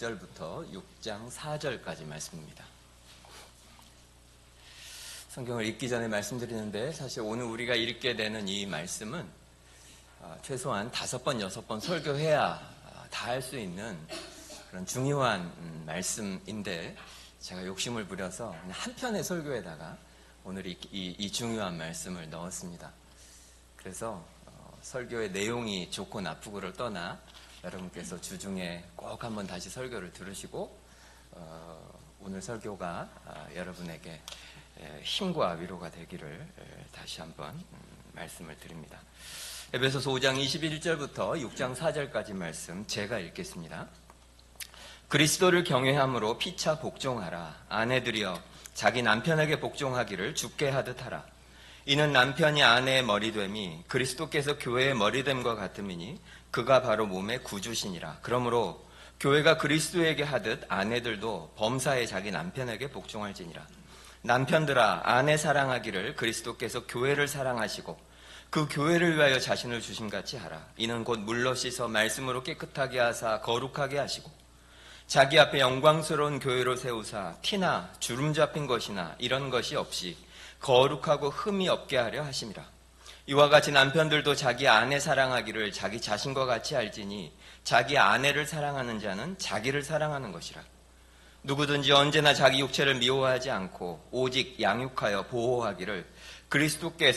1절부터 6장 4절까지 말씀입니다. 성경을 읽기 전에 말씀드리는데 사실 오늘 우리가 읽게 되는 이 말씀은 최소한 5번, 6번 설교해야 다 할 수 있는 그런 중요한 말씀인데 제가 욕심을 부려서 한 편의 설교에다가 오늘 이 중요한 말씀을 넣었습니다. 그래서 설교의 내용이 좋고 나쁘고를 떠나 여러분께서 주중에 꼭 한번 다시 설교를 들으시고 오늘 설교가 여러분에게 힘과 위로가 되기를 다시 한번 말씀을 드립니다. 에베소서 5장 21절부터 6장 4절까지 말씀 제가 읽겠습니다. 그리스도를 경외함으로 피차 복종하라. 아내들이여 자기 남편에게 복종하기를 주께 하듯 하라. 이는 남편이 아내의 머리됨이 그리스도께서 교회의 머리됨과 같음이니 그가 바로 몸의 구주시니라. 그러므로 교회가 그리스도에게 하듯 아내들도 범사에 자기 남편에게 복종할지니라. 남편들아 아내 사랑하기를 그리스도께서 교회를 사랑하시고 그 교회를 위하여 자신을 주심같이 하라. 이는 곧 물로 씻어 말씀으로 깨끗하게 하사 거룩하게 하시고 자기 앞에 영광스러운 교회로 세우사 티나 주름 잡힌 것이나 이런 것이 없이 거룩하고 흠이 없게 하려 하심이라. 이와 같이 남편들도 자기 아내 사랑하기를 자기 자신과 같이 알지니 자기 아내를 사랑하는 자는 자기를 사랑하는 것이라. 누구든지 언제나 자기 육체를 미워하지 않고 오직 양육하여 보호하기를 그리스도께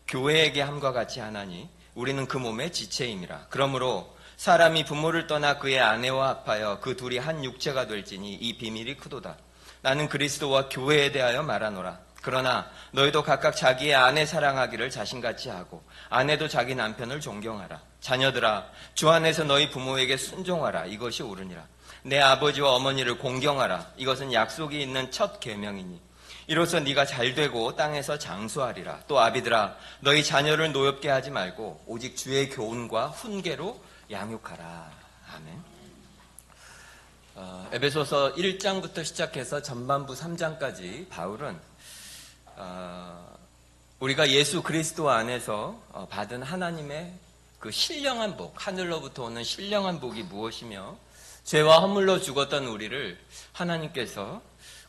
교회에게 함과 같이 하나니 우리는 그 몸의 지체임이라. 그러므로 사람이 부모를 떠나 그의 아내와 합하여 그 둘이 한 육체가 될지니 이 비밀이 크도다. 나는 그리스도와 교회에 대하여 말하노라. 그러나 너희도 각각 자기의 아내 사랑하기를 자신같이 하고 아내도 자기 남편을 존경하라. 자녀들아 주 안에서 너희 부모에게 순종하라. 이것이 옳으니라. 내 아버지와 어머니를 공경하라. 이것은 약속이 있는 첫 계명이니 이로써 네가 잘되고 땅에서 장수하리라. 또 아비들아 너희 자녀를 노엽게 하지 말고 오직 주의 교훈과 훈계로 양육하라. 아멘. 에베소서 1장부터 시작해서 전반부 3장까지 바울은 우리가 예수 그리스도 안에서 받은 하나님의 그 신령한 복, 하늘로부터 오는 신령한 복이 무엇이며 죄와 허물로 죽었던 우리를 하나님께서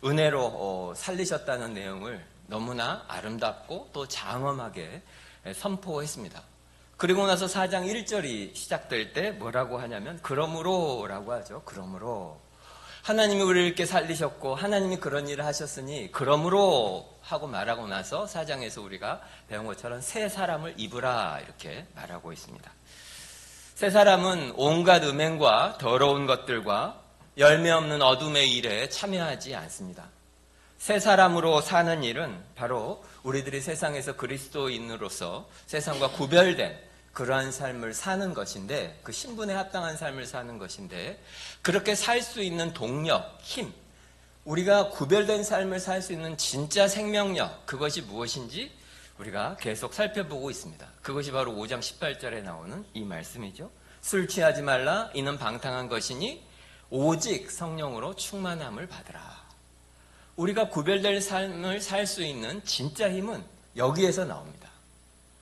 은혜로 살리셨다는 내용을 너무나 아름답고 또 장엄하게 선포했습니다. 그리고 나서 4장 1절이 시작될 때 뭐라고 하냐면 그러므로 라고 하죠. 그러므로 하나님이 우리를 이렇게 살리셨고 하나님이 그런 일을 하셨으니 그러므로 하고 말하고 나서 4장에서 우리가 배운 것처럼 새 사람을 입으라 이렇게 말하고 있습니다. 새 사람은 온갖 음행과 더러운 것들과 열매 없는 어둠의 일에 참여하지 않습니다. 새 사람으로 사는 일은 바로 우리들이 세상에서 그리스도인으로서 세상과 구별된 그러한 삶을 사는 것인데 그 신분에 합당한 삶을 사는 것인데 그렇게 살 수 있는 동력, 힘, 우리가 구별된 삶을 살 수 있는 진짜 생명력 그것이 무엇인지 우리가 계속 살펴보고 있습니다. 그것이 바로 5장 18절에 나오는 이 말씀이죠. 술 취하지 말라 이는 방탕한 것이니 오직 성령으로 충만함을 받으라. 우리가 구별된 삶을 살 수 있는 진짜 힘은 여기에서 나옵니다.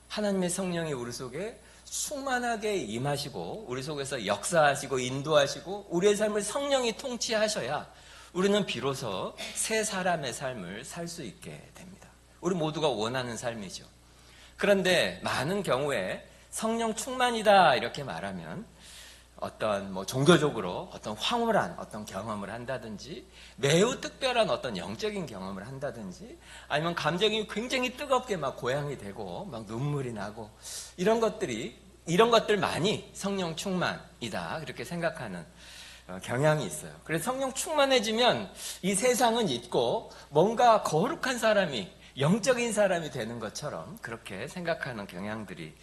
하나님의 성령이 우리 속에 충만하게 임하시고 우리 속에서 역사하시고 인도하시고 우리의 삶을 성령이 통치하셔야 우리는 비로소 새 사람의 삶을 살 수 있게 됩니다. 우리 모두가 원하는 삶이죠. 그런데 많은 경우에 성령 충만이다 이렇게 말하면 어떤 종교적으로 어떤 황홀한 어떤 경험을 한다든지 매우 특별한 어떤 영적인 경험을 한다든지 아니면 감정이 굉장히 뜨겁게 막 고양이 되고 막 눈물이 나고 이런 것들만이 성령 충만이다 그렇게 생각하는 경향이 있어요. 그래서 성령 충만해지면 이 세상은 잊고 뭔가 거룩한 사람이 영적인 사람이 되는 것처럼 그렇게 생각하는 경향들이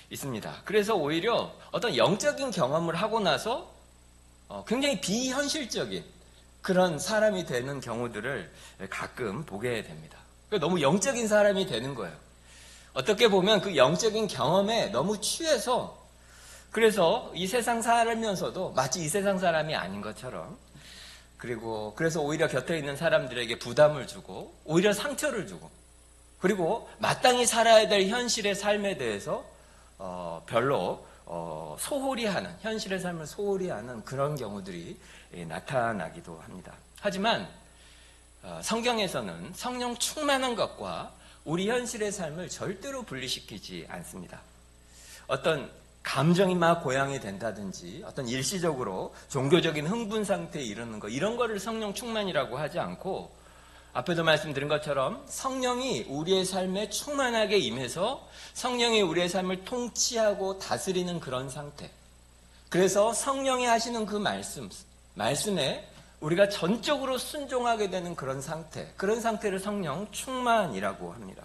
있습니다. 그래서 오히려 어떤 영적인 경험을 하고 나서 굉장히 비현실적인 그런 사람이 되는 경우들을 가끔 보게 됩니다. 너무 영적인 사람이 되는 거예요. 어떻게 보면 그 영적인 경험에 너무 취해서 그래서 이 세상 살면서도 마치 이 세상 사람이 아닌 것처럼 그래서 오히려 곁에 있는 사람들에게 부담을 주고 오히려 상처를 주고 그리고 마땅히 살아야 될 현실의 삶에 대해서 별로 소홀히 하는, 현실의 삶을 소홀히 하는 그런 경우들이 나타나기도 합니다. 하지만 성경에서는 성령 충만한 것과 우리 현실의 삶을 절대로 분리시키지 않습니다. 어떤 감정이 막 고양이 된다든지 어떤 일시적으로 종교적인 흥분 상태에 이르는 것, 이런 거를 성령 충만이라고 하지 않고, 앞에도 말씀드린 것처럼 성령이 우리의 삶에 충만하게 임해서 성령이 우리의 삶을 통치하고 다스리는 그런 상태, 그래서 성령이 하시는 그 말씀에 우리가 전적으로 순종하게 되는 그런 상태, 그런 상태를 성령 충만이라고 합니다.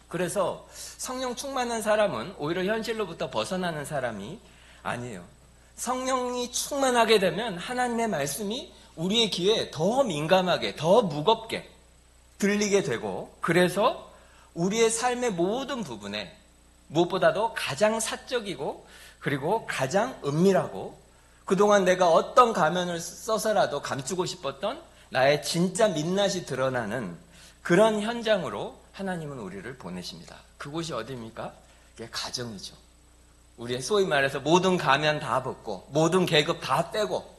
그래서 성령 충만한 사람은 오히려 현실로부터 벗어나는 사람이 아니에요. 성령이 충만하게 되면 하나님의 말씀이 우리의 귀에 더 민감하게, 더 무겁게 들리게 되고, 그래서 우리의 삶의 모든 부분에 무엇보다도 가장 사적이고 그리고 가장 은밀하고, 그동안 내가 어떤 가면을 써서라도 감추고 싶었던 나의 진짜 민낯이 드러나는 그런 현장으로 하나님은 우리를 보내십니다. 그곳이 어디입니까? 그게 가정이죠. 우리의 소위 말해서 모든 가면 다 벗고 모든 계급 다 떼고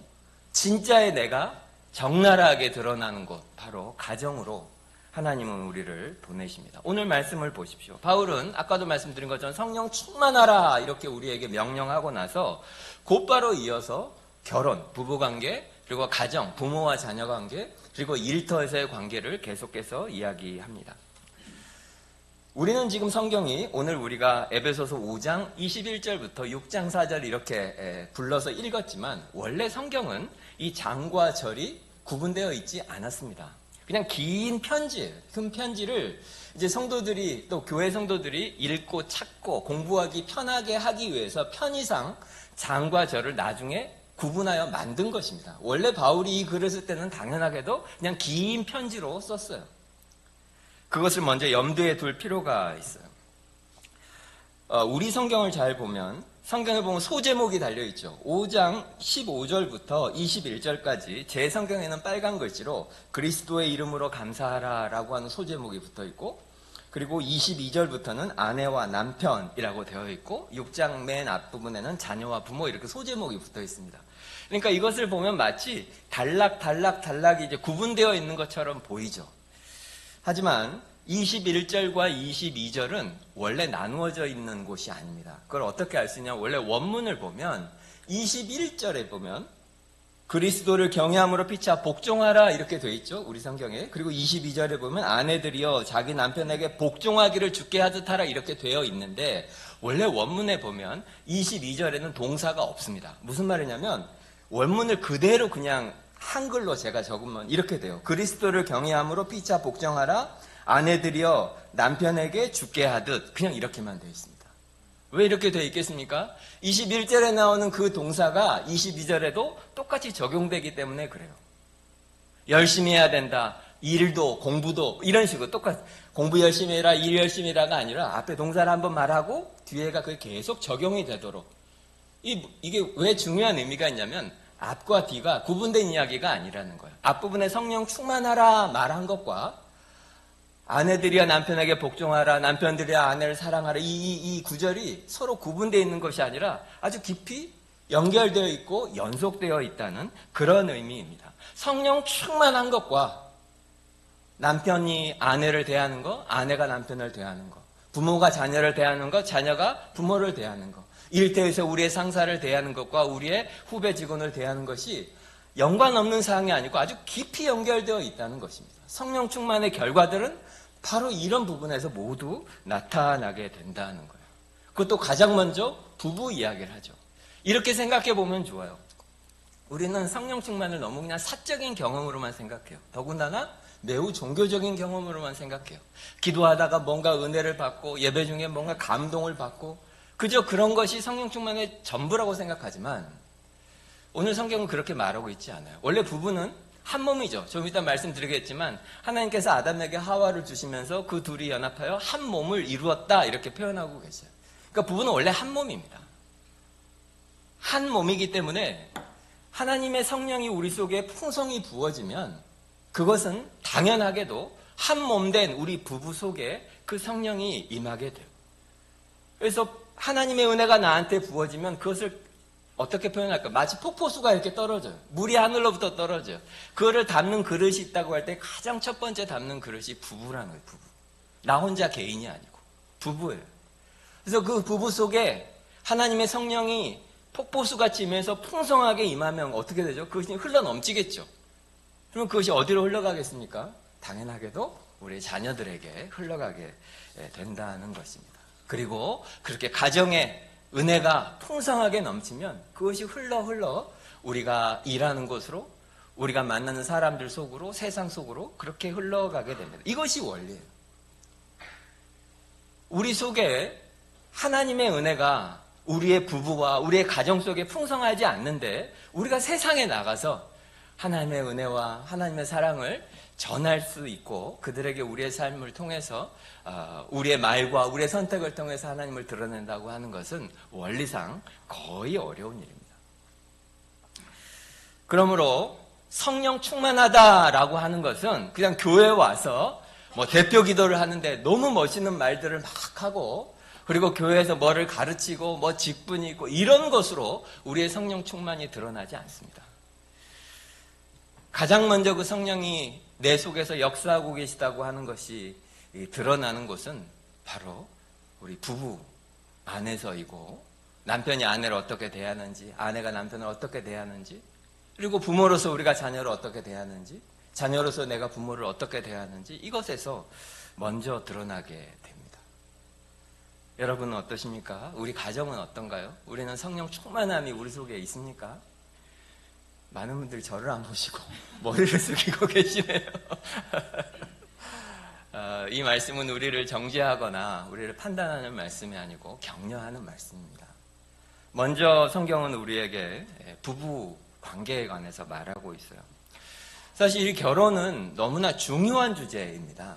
진짜의 내가 적나라하게 드러나는 곳, 바로 가정으로 하나님은 우리를 보내십니다. 오늘 말씀을 보십시오. 바울은 아까도 말씀드린 것처럼 성령 충만하라 이렇게 우리에게 명령하고 나서 곧바로 이어서 결혼, 부부관계, 그리고 가정, 부모와 자녀관계, 그리고 일터에서의 관계를 계속해서 이야기합니다. 우리는 지금 성경이 오늘 우리가 에베소서 5장 21절부터 6장 4절 이렇게 불러서 읽었지만, 원래 성경은 이 장과 절이 구분되어 있지 않았습니다. 그냥 긴 편지예요. 큰 편지를 이제 성도들이, 또 교회 성도들이 읽고 찾고 공부하기 편하게 하기 위해서 편의상 장과 절을 나중에 구분하여 만든 것입니다. 원래 바울이 이 글을 쓸 때는 당연하게도 그냥 긴 편지로 썼어요. 그것을 먼저 염두에 둘 필요가 있어요. 우리 성경을 잘 보면, 성경에 보면 소제목이 달려있죠. 5장 15절부터 21절까지 제 성경에는 빨간 글씨로 그리스도의 이름으로 감사하라 라고 하는 소제목이 붙어있고, 그리고 22절부터는 아내와 남편이라고 되어 있고, 6장 맨 앞부분에는 자녀와 부모 이렇게 소제목이 붙어 있습니다. 그러니까 이것을 보면 마치 단락이 이제 구분되어 있는 것처럼 보이죠. 하지만 21절과 22절은 원래 나누어져 있는 곳이 아닙니다. 그걸 어떻게 알 수 있냐? 원래 원문을 보면 21절에 보면 그리스도를 경외함으로 피차 복종하라 이렇게 되어 있죠. 우리 성경에. 그리고 22절에 보면 아내들이여 자기 남편에게 복종하기를 주께 하듯 하라 이렇게 되어 있는데, 원래 원문에 보면 22절에는 동사가 없습니다. 무슨 말이냐면 원문을 그대로 그냥 한글로 제가 적으면 이렇게 돼요. 그리스도를 경외함으로 피차 복종하라, 아내들이여 남편에게 주께 하듯, 그냥 이렇게만 되어 있습니다. 왜 이렇게 되어 있겠습니까? 21절에 나오는 그 동사가 22절에도 똑같이 적용되기 때문에 그래요. 열심히 해야 된다, 일도 공부도 이런 식으로 똑같이 공부 열심히 해라, 일 열심히 해라가 아니라 앞에 동사를 한번 말하고 뒤에가 그게 계속 적용이 되도록. 이게 왜 중요한 의미가 있냐면 앞과 뒤가 구분된 이야기가 아니라는 거예요. 앞부분에 성령 충만하라 말한 것과 아내들이야 남편에게 복종하라, 남편들이야 아내를 사랑하라, 이 구절이 서로 구분되어 있는 것이 아니라 아주 깊이 연결되어 있고 연속되어 있다는 그런 의미입니다. 성령 충만한 것과 남편이 아내를 대하는 것, 아내가 남편을 대하는 것, 부모가 자녀를 대하는 것, 자녀가 부모를 대하는 것, 일터에서 우리의 상사를 대하는 것과 우리의 후배 직원을 대하는 것이 연관없는 사항이 아니고 아주 깊이 연결되어 있다는 것입니다. 성령 충만의 결과들은 바로 이런 부분에서 모두 나타나게 된다는 거예요. 그것도 가장 먼저 부부 이야기를 하죠. 이렇게 생각해 보면 좋아요. 우리는 성령 충만을 너무 그냥 사적인 경험으로만 생각해요. 더군다나 매우 종교적인 경험으로만 생각해요. 기도하다가 뭔가 은혜를 받고 예배 중에 뭔가 감동을 받고 그저 그런 것이 성령 충만의 전부라고 생각하지만, 오늘 성경은 그렇게 말하고 있지 않아요. 원래 부부는 한 몸이죠. 좀 이따 말씀드리겠지만 하나님께서 아담에게 하와를 주시면서 그 둘이 연합하여 한 몸을 이루었다 이렇게 표현하고 계세요. 그러니까 부부는 원래 한 몸입니다. 한 몸이기 때문에 하나님의 성령이 우리 속에 풍성히 부어지면 그것은 당연하게도 한 몸 된 우리 부부 속에 그 성령이 임하게 돼요. 그래서 하나님의 은혜가 나한테 부어지면 그것을 어떻게 표현할까? 마치 폭포수가 이렇게 떨어져요. 물이 하늘로부터 떨어져요. 그거를 담는 그릇이 있다고 할 때 가장 첫 번째 담는 그릇이 부부라는 거예요. 부부. 나 혼자 개인이 아니고 부부예요. 그래서 그 부부 속에 하나님의 성령이 폭포수같이 임해서 풍성하게 임하면 어떻게 되죠? 그것이 흘러넘치겠죠. 그러면 그것이 어디로 흘러가겠습니까? 당연하게도 우리 자녀들에게 흘러가게 된다는 것입니다. 그리고 그렇게 가정에 은혜가 풍성하게 넘치면 그것이 흘러 우리가 일하는 곳으로, 우리가 만나는 사람들 속으로, 세상 속으로 그렇게 흘러가게 됩니다. 이것이 원리예요. 우리 속에 하나님의 은혜가 우리의 부부와 우리의 가정 속에 풍성하지 않는데 우리가 세상에 나가서 하나님의 은혜와 하나님의 사랑을 전할 수 있고 그들에게 우리의 삶을 통해서 우리의 말과 우리의 선택을 통해서 하나님을 드러낸다고 하는 것은 원리상 거의 어려운 일입니다. 그러므로 성령 충만하다라고 하는 것은 그냥 교회에 와서 뭐 대표 기도를 하는데 너무 멋있는 말들을 막 하고 그리고 교회에서 뭐를 가르치고 뭐 직분이 있고 이런 것으로 우리의 성령 충만이 드러나지 않습니다. 가장 먼저 그 성령이 내 속에서 역사하고 계시다고 하는 것이 드러나는 곳은 바로 우리 부부 안에서이고 남편이 아내를 어떻게 대하는지, 아내가 남편을 어떻게 대하는지, 그리고 부모로서 우리가 자녀를 어떻게 대하는지, 자녀로서 내가 부모를 어떻게 대하는지 이것에서 먼저 드러나게 됩니다. 여러분은 어떠십니까? 우리 가정은 어떤가요? 우리는 성령 충만함이 우리 속에 있습니까? 많은 분들이 저를 안 보시고 머리를 숙이고 계시네요. 이 말씀은 우리를 정죄하거나 우리를 판단하는 말씀이 아니고 격려하는 말씀입니다. 먼저 성경은 우리에게 부부 관계에 관해서 말하고 있어요. 사실 이 결혼은 너무나 중요한 주제입니다.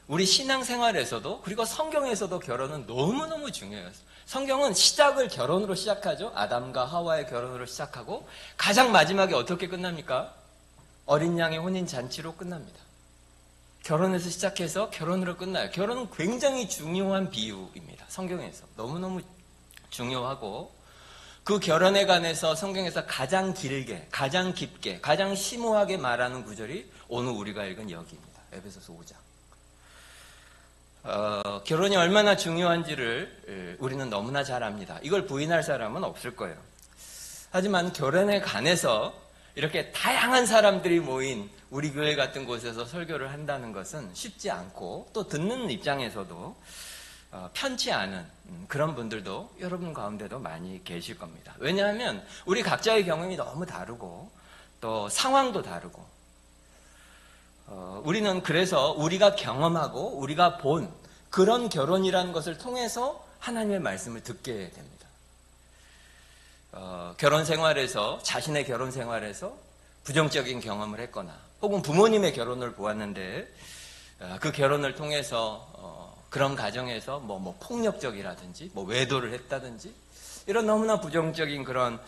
우리 신앙생활에서도 그리고 성경에서도 결혼은 너무너무 중요해요. 성경은 시작을 결혼으로 시작하죠. 아담과 하와의 결혼으로 시작하고 가장 마지막에 어떻게 끝납니까? 어린 양의 혼인잔치로 끝납니다. 결혼에서 시작해서 결혼으로 끝나요. 결혼은 굉장히 중요한 비유입니다. 성경에서 너무너무 중요하고 그 결혼에 관해서 성경에서 가장 길게, 가장 깊게, 가장 심오하게 말하는 구절이 오늘 우리가 읽은 여기입니다. 에베소서 5장. 결혼이 얼마나 중요한지를 우리는 너무나 잘 압니다. 이걸 부인할 사람은 없을 거예요. 하지만 결혼에 관해서 이렇게 다양한 사람들이 모인 우리 교회 같은 곳에서 설교를 한다는 것은 쉽지 않고 또 듣는 입장에서도 편치 않은 그런 분들도 여러분 가운데도 많이 계실 겁니다. 왜냐하면 우리 각자의 경험이 너무 다르고 또 상황도 다르고 우리는 그래서 우리가 경험하고 우리가 본 그런 결혼이라는 것을 통해서 하나님의 말씀을 듣게 됩니다. 결혼 생활에서 자신의 결혼 생활에서 부정적인 경험을 했거나 혹은 부모님의 결혼을 보았는데 그 결혼을 통해서 그런 가정에서 뭐 폭력적이라든지 뭐 외도를 했다든지 이런 너무나 부정적인 그런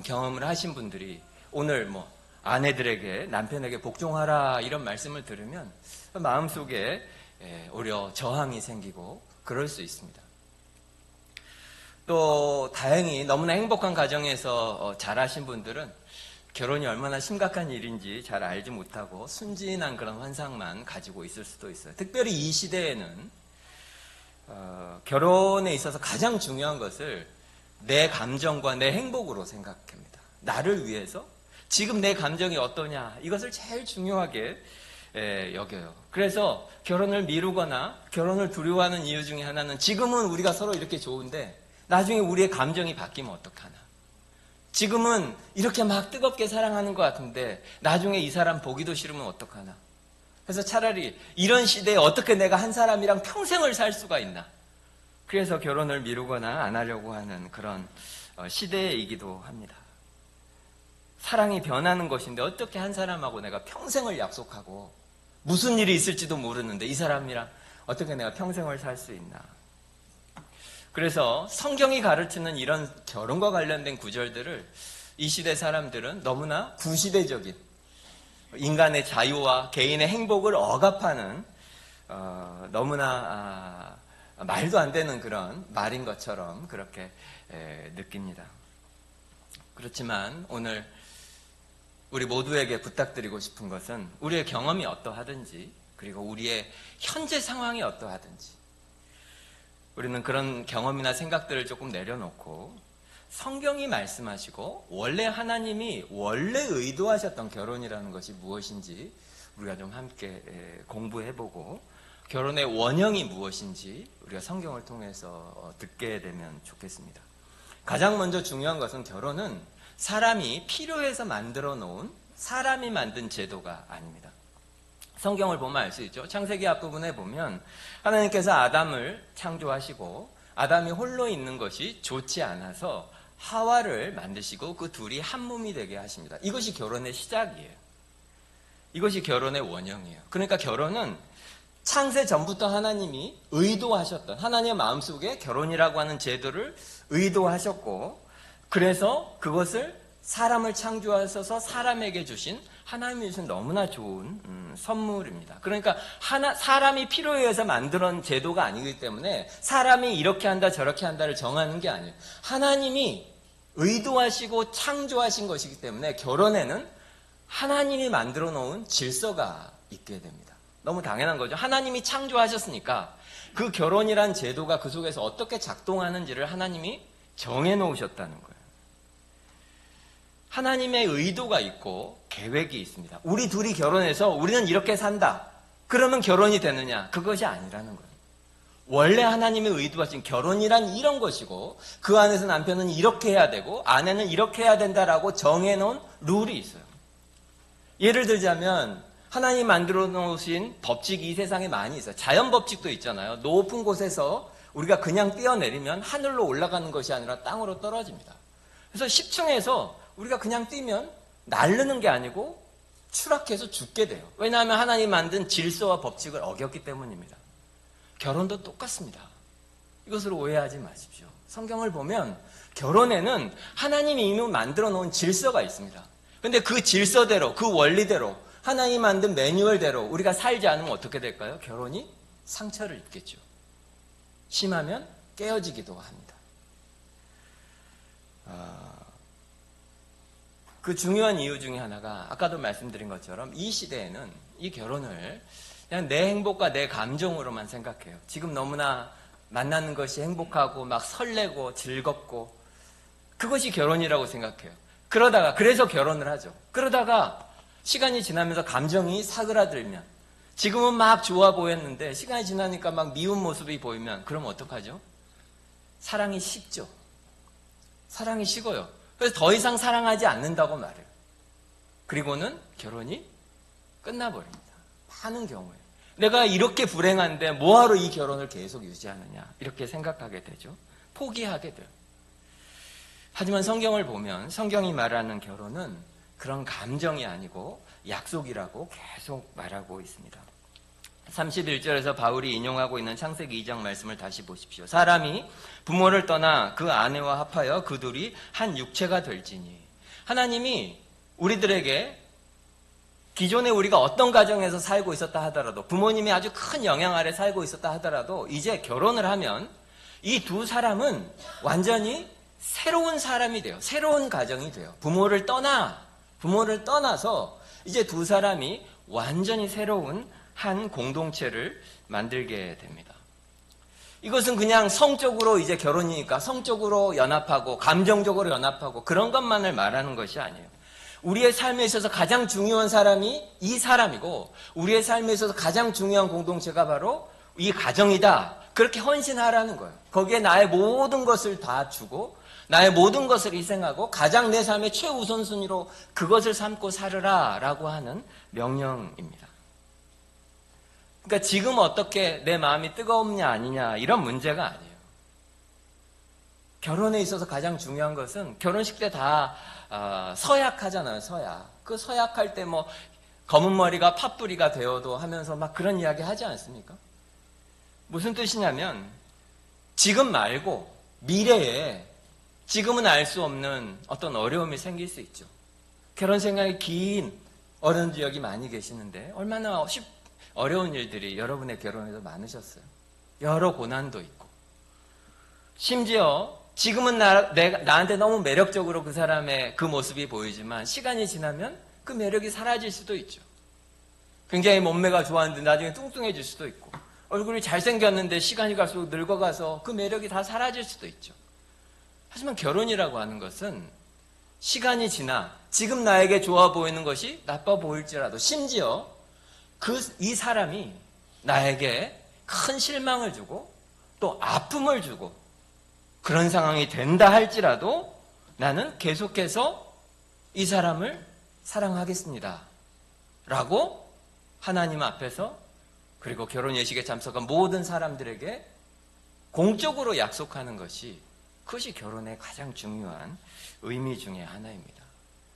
경험을 하신 분들이 오늘 뭐 아내들에게 남편에게 복종하라 이런 말씀을 들으면 마음속에 오히려 저항이 생기고 그럴 수 있습니다. 또 다행히 너무나 행복한 가정에서 자라신 분들은 결혼이 얼마나 심각한 일인지 잘 알지 못하고 순진한 그런 환상만 가지고 있을 수도 있어요. 특별히 이 시대에는 결혼에 있어서 가장 중요한 것을 내 감정과 내 행복으로 생각합니다. 나를 위해서 지금 내 감정이 어떠냐 이것을 제일 중요하게 여겨요. 그래서 결혼을 미루거나 결혼을 두려워하는 이유 중에 하나는 지금은 우리가 서로 이렇게 좋은데 나중에 우리의 감정이 바뀌면 어떡하나. 지금은 이렇게 막 뜨겁게 사랑하는 것 같은데 나중에 이 사람 보기도 싫으면 어떡하나. 그래서 차라리 이런 시대에 어떻게 내가 한 사람이랑 평생을 살 수가 있나. 그래서 결혼을 미루거나 안 하려고 하는 그런 시대이기도 합니다. 사랑이 변하는 것인데 어떻게 한 사람하고 내가 평생을 약속하고 무슨 일이 있을지도 모르는데 이 사람이랑 어떻게 내가 평생을 살 수 있나. 그래서 성경이 가르치는 이런 결혼과 관련된 구절들을 이 시대 사람들은 너무나 구시대적인 인간의 자유와 개인의 행복을 억압하는 너무나 말도 안 되는 그런 말인 것처럼 그렇게 느낍니다. 그렇지만 오늘 우리 모두에게 부탁드리고 싶은 것은 우리의 경험이 어떠하든지 그리고 우리의 현재 상황이 어떠하든지 우리는 그런 경험이나 생각들을 조금 내려놓고 성경이 말씀하시고 원래 하나님이 원래 의도하셨던 결혼이라는 것이 무엇인지 우리가 좀 함께 공부해보고 결혼의 원형이 무엇인지 우리가 성경을 통해서 듣게 되면 좋겠습니다. 가장 먼저 중요한 것은 결혼은 사람이 필요해서 만들어 놓은 사람이 만든 제도가 아닙니다. 성경을 보면 알 수 있죠. 창세기 앞부분에 보면 하나님께서 아담을 창조하시고 아담이 홀로 있는 것이 좋지 않아서 하와를 만드시고 그 둘이 한 몸이 되게 하십니다. 이것이 결혼의 시작이에요. 이것이 결혼의 원형이에요. 그러니까 결혼은 창세 전부터 하나님이 의도하셨던 하나님의 마음속에 결혼이라고 하는 제도를 의도하셨고 그래서 그것을 사람을 창조하셔서 사람에게 주신 하나님이 주신 너무나 좋은 선물입니다. 그러니까 사람이 필요에 의해서 만들어낸 제도가 아니기 때문에 사람이 이렇게 한다 저렇게 한다를 정하는 게 아니에요. 하나님이 의도하시고 창조하신 것이기 때문에 결혼에는 하나님이 만들어 놓은 질서가 있게 됩니다. 너무 당연한 거죠. 하나님이 창조하셨으니까 그 결혼이란 제도가 그 속에서 어떻게 작동하는지를 하나님이 정해 놓으셨다는 거예요. 하나님의 의도가 있고 계획이 있습니다. 우리 둘이 결혼해서 우리는 이렇게 산다. 그러면 결혼이 되느냐? 그것이 아니라는 거예요. 원래 하나님의 의도하신 결혼이란 이런 것이고 그 안에서 남편은 이렇게 해야 되고 아내는 이렇게 해야 된다라고 정해놓은 룰이 있어요. 예를 들자면 하나님 만들어 놓으신 법칙이 이 세상에 많이 있어요. 자연 법칙도 있잖아요. 높은 곳에서 우리가 그냥 뛰어내리면 하늘로 올라가는 것이 아니라 땅으로 떨어집니다. 그래서 10층에서 우리가 그냥 뛰면 날르는 게 아니고 추락해서 죽게 돼요. 왜냐하면 하나님 만든 질서와 법칙을 어겼기 때문입니다. 결혼도 똑같습니다. 이것으로 오해하지 마십시오. 성경을 보면 결혼에는 하나님이 이미 만들어 놓은 질서가 있습니다. 그런데 그 질서대로 그 원리대로 하나님 만든 매뉴얼대로 우리가 살지 않으면 어떻게 될까요? 결혼이 상처를 입겠죠. 심하면 깨어지기도 합니다. 그 중요한 이유 중에 하나가 아까도 말씀드린 것처럼 이 시대에는 이 결혼을 그냥 내 행복과 내 감정으로만 생각해요. 지금 너무나 만나는 것이 행복하고 막 설레고 즐겁고 그것이 결혼이라고 생각해요. 그래서 결혼을 하죠. 그러다가 시간이 지나면서 감정이 사그라들면 지금은 막 좋아 보였는데 시간이 지나니까 막 미운 모습이 보이면 그럼 어떡하죠? 사랑이 식죠. 사랑이 식어요. 그래서 더 이상 사랑하지 않는다고 말해요. 그리고는 결혼이 끝나버립니다. 많은 경우에. 내가 이렇게 불행한데 뭐하러 이 결혼을 계속 유지하느냐 이렇게 생각하게 되죠. 포기하게 돼요. 하지만 성경을 보면 성경이 말하는 결혼은 그런 감정이 아니고 약속이라고 계속 말하고 있습니다. 31절에서 바울이 인용하고 있는 창세기 2장 말씀을 다시 보십시오. 사람이 부모를 떠나 그 아내와 합하여 그 둘이 한 육체가 될지니. 하나님이 우리들에게 기존에 우리가 어떤 가정에서 살고 있었다 하더라도 부모님이 아주 큰 영향 아래 살고 있었다 하더라도 이제 결혼을 하면 이 두 사람은 완전히 새로운 사람이 돼요. 새로운 가정이 돼요. 부모를 떠나서 이제 두 사람이 완전히 새로운 한 공동체를 만들게 됩니다. 이것은 그냥 성적으로 이제 결혼이니까 성적으로 연합하고 감정적으로 연합하고 그런 것만을 말하는 것이 아니에요. 우리의 삶에 있어서 가장 중요한 사람이 이 사람이고 우리의 삶에 있어서 가장 중요한 공동체가 바로 이 가정이다. 그렇게 헌신하라는 거예요. 거기에 나의 모든 것을 다 주고 나의 모든 것을 희생하고 가장 내 삶의 최우선순위로 그것을 삼고 살으라라고 하는 명령입니다. 그러니까 지금 어떻게 내 마음이 뜨겁냐 아니냐 이런 문제가 아니에요. 결혼에 있어서 가장 중요한 것은 결혼식 때 다 서약하잖아요. 서약. 그 서약할 때 뭐 검은 머리가 팥뿌리가 되어도 하면서 막 그런 이야기 하지 않습니까? 무슨 뜻이냐면 지금 말고 미래에 지금은 알 수 없는 어떤 어려움이 생길 수 있죠. 결혼 생활이 긴 어른들 여기 많이 계시는데 얼마나 어려운 일들이 여러분의 결혼에도 많으셨어요. 여러 고난도 있고, 심지어 지금은 나한테 너무 매력적으로 그 사람의 그 모습이 보이지만 시간이 지나면 그 매력이 사라질 수도 있죠. 굉장히 몸매가 좋았는데 나중에 뚱뚱해질 수도 있고, 얼굴이 잘생겼는데 시간이 갈수록 늙어가서 그 매력이 다 사라질 수도 있죠. 하지만 결혼이라고 하는 것은 시간이 지나 지금 나에게 좋아 보이는 것이 나빠 보일지라도, 심지어 이 사람이 나에게 큰 실망을 주고 또 아픔을 주고 그런 상황이 된다 할지라도 나는 계속해서 이 사람을 사랑하겠습니다 라고 하나님 앞에서, 그리고 결혼 예식에 참석한 모든 사람들에게 공적으로 약속하는 것이, 그것이 결혼의 가장 중요한 의미 중에 하나입니다.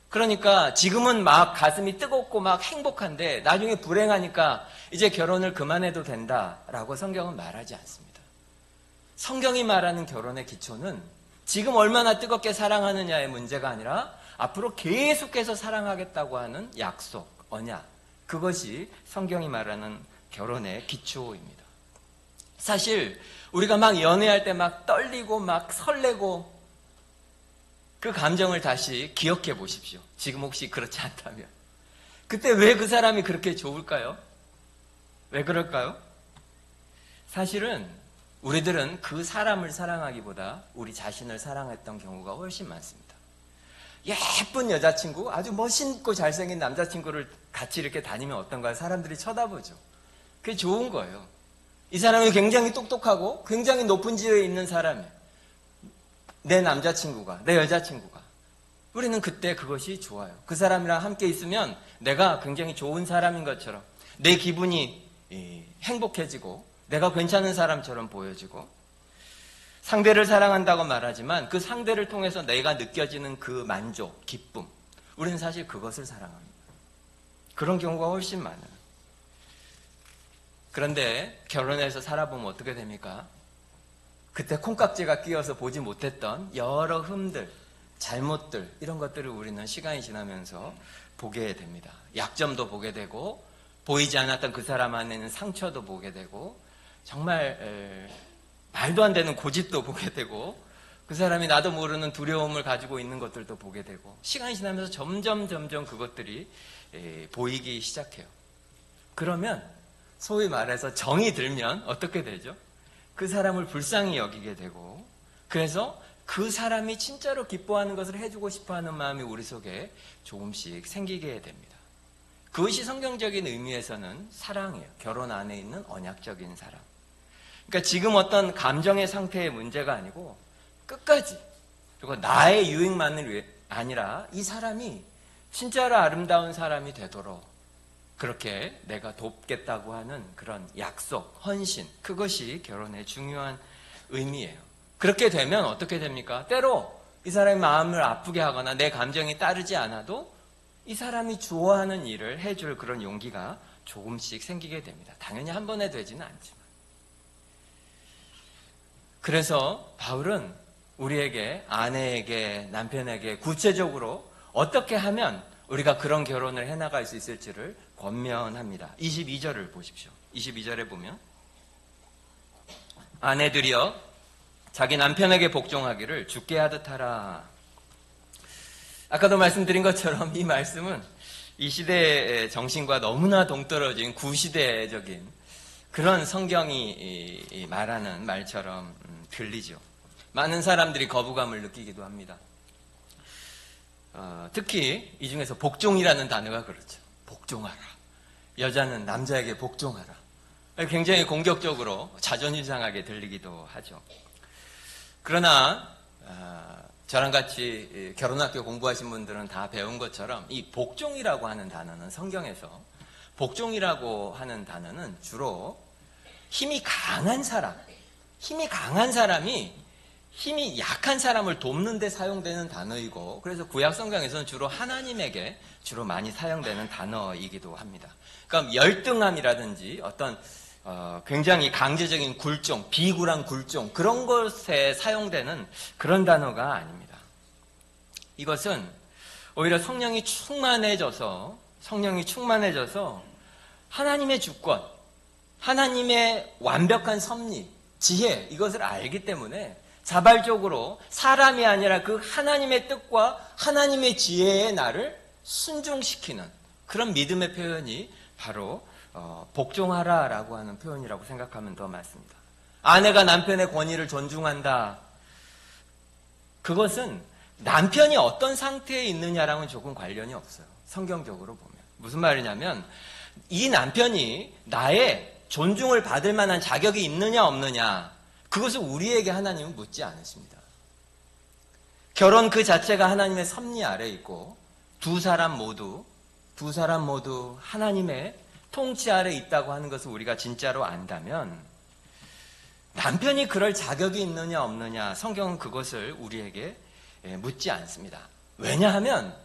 그러니까 지금은 막 가슴이 뜨겁고 막 행복한데 나중에 불행하니까 이제 결혼을 그만해도 된다라고 성경은 말하지 않습니다. 성경이 말하는 결혼의 기초는 지금 얼마나 뜨겁게 사랑하느냐의 문제가 아니라 앞으로 계속해서 사랑하겠다고 하는 약속, 언약, 그것이 성경이 말하는 결혼의 기초입니다. 사실 우리가 막 연애할 때 막 떨리고 막 설레고 그 감정을 다시 기억해 보십시오. 지금 혹시 그렇지 않다면. 그때 왜 그 사람이 그렇게 좋을까요? 왜 그럴까요? 사실은 우리들은 그 사람을 사랑하기보다 우리 자신을 사랑했던 경우가 훨씬 많습니다. 예쁜 여자친구, 아주 멋있고 잘생긴 남자친구를 같이 이렇게 다니면 어떤가요? 사람들이 쳐다보죠. 그게 좋은 거예요. 이 사람이 굉장히 똑똑하고 굉장히 높은 지위에 있는 사람이에요. 내 남자친구가, 내 여자친구가. 우리는 그때 그것이 좋아요. 그 사람이랑 함께 있으면 내가 굉장히 좋은 사람인 것처럼, 내 기분이 행복해지고 내가 괜찮은 사람처럼 보여지고, 상대를 사랑한다고 말하지만 그 상대를 통해서 내가 느껴지는 그 만족, 기쁨, 우리는 사실 그것을 사랑합니다. 그런 경우가 훨씬 많아요. 그런데 결혼해서 살아보면 어떻게 됩니까? 그때 콩깍지가 끼어서 보지 못했던 여러 흠들, 잘못들, 이런 것들을 우리는 시간이 지나면서 보게 됩니다. 약점도 보게 되고, 보이지 않았던 그 사람 안에는 상처도 보게 되고, 정말 말도 안 되는 고집도 보게 되고, 그 사람이 나도 모르는 두려움을 가지고 있는 것들도 보게 되고, 시간이 지나면서 점점 그것들이 보이기 시작해요. 그러면 소위 말해서 정이 들면 어떻게 되죠? 그 사람을 불쌍히 여기게 되고, 그래서 그 사람이 진짜로 기뻐하는 것을 해주고 싶어하는 마음이 우리 속에 조금씩 생기게 됩니다. 그것이 성경적인 의미에서는 사랑이에요. 결혼 안에 있는 언약적인 사랑. 그러니까 지금 어떤 감정의 상태의 문제가 아니고 끝까지, 그리고 나의 유익만을 아니라 이 사람이 진짜로 아름다운 사람이 되도록 그렇게 내가 돕겠다고 하는 그런 약속, 헌신, 그것이 결혼의 중요한 의미예요. 그렇게 되면 어떻게 됩니까? 때로 이 사람의 마음을 아프게 하거나 내 감정이 따르지 않아도 이 사람이 좋아하는 일을 해줄 그런 용기가 조금씩 생기게 됩니다. 당연히 한 번에 되지는 않지만. 그래서 바울은 우리에게, 아내에게, 남편에게 구체적으로 어떻게 하면 우리가 그런 결혼을 해나갈 수 있을지를 권면합니다. 22절을 보십시오. 22절에 보면, 아내들이여 자기 남편에게 복종하기를 주께 하듯 하라. 아까도 말씀드린 것처럼 이 말씀은 이 시대의 정신과 너무나 동떨어진 구시대적인 그런 성경이 말하는 말처럼 들리죠. 많은 사람들이 거부감을 느끼기도 합니다. 특히 이 중에서 복종이라는 단어가 그렇죠. 복종하라. 여자는 남자에게 복종하라. 굉장히 공격적으로 자존심 상하게 들리기도 하죠. 그러나 저랑 같이 결혼학교 공부하신 분들은 다 배운 것처럼 이 복종이라고 하는 단어는, 성경에서 복종이라고 하는 단어는 주로 힘이 강한 사람이 힘이 약한 사람을 돕는 데 사용되는 단어이고, 그래서 구약 성경에서는 주로 하나님에게 주로 많이 사용되는 단어이기도 합니다. 그러니까 열등함이라든지 어떤 굉장히 강제적인 굴종, 비굴한 굴종, 그런 것에 사용되는 그런 단어가 아닙니다. 이것은 오히려 성령이 충만해져서 하나님의 주권, 하나님의 완벽한 섭리, 지혜, 이것을 알기 때문에 자발적으로 사람이 아니라 그 하나님의 뜻과 하나님의 지혜에 나를 순종시키는 그런 믿음의 표현이 바로 복종하라라고 하는 표현이라고 생각하면 더 맞습니다. 아내가 남편의 권위를 존중한다. 그것은 남편이 어떤 상태에 있느냐랑은 조금 관련이 없어요. 성경적으로 보면. 무슨 말이냐면 이 남편이 나의 존중을 받을 만한 자격이 있느냐 없느냐, 그것을 우리에게 하나님은 묻지 않으십니다. 결혼 그 자체가 하나님의 섭리 아래에 있고 두 사람 모두 하나님의 통치 아래에 있다고 하는 것을 우리가 진짜로 안다면 남편이 그럴 자격이 있느냐 없느냐, 성경은 그것을 우리에게 묻지 않습니다. 왜냐하면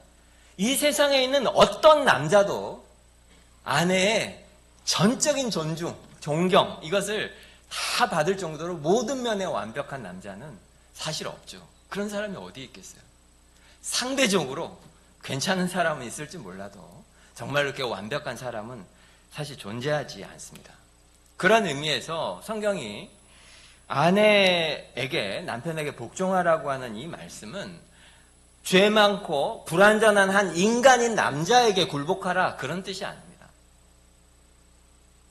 이 세상에 있는 어떤 남자도 아내의 전적인 존중, 존경, 이것을 다 받을 정도로 모든 면에 완벽한 남자는 사실 없죠. 그런 사람이 어디 있겠어요? 상대적으로 괜찮은 사람은 있을지 몰라도 정말 이렇게 완벽한 사람은 사실 존재하지 않습니다. 그런 의미에서 성경이 아내에게, 남편에게 복종하라고 하는 이 말씀은 죄 많고 불완전한 한 인간인 남자에게 굴복하라, 그런 뜻이 아닙니다.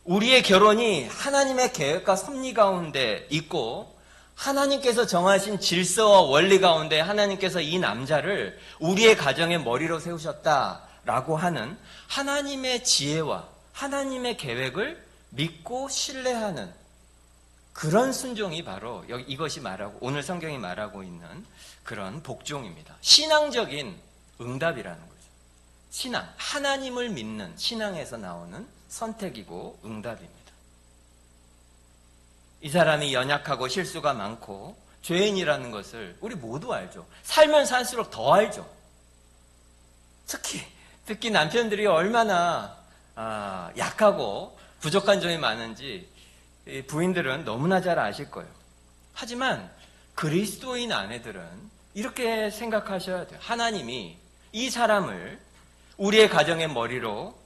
우리의 결혼이 하나님의 계획과 섭리 가운데 있고 하나님께서 정하신 질서와 원리 가운데 하나님께서 이 남자를 우리의 가정의 머리로 세우셨다라고 하는 하나님의 지혜와 하나님의 계획을 믿고 신뢰하는 그런 순종이 바로 이것이 말하고, 오늘 성경이 말하고 있는 그런 복종입니다. 신앙적인 응답이라는 거죠. 신앙, 하나님을 믿는 신앙에서 나오는 선택이고 응답입니다. 이 사람이 연약하고 실수가 많고 죄인이라는 것을 우리 모두 알죠. 살면 살수록 더 알죠. 특히 남편들이 얼마나 약하고 부족한 점이 많은지 부인들은 너무나 잘 아실 거예요. 하지만 그리스도인 아내들은 이렇게 생각하셔야 돼요. 하나님이 이 사람을 우리의 가정의 머리로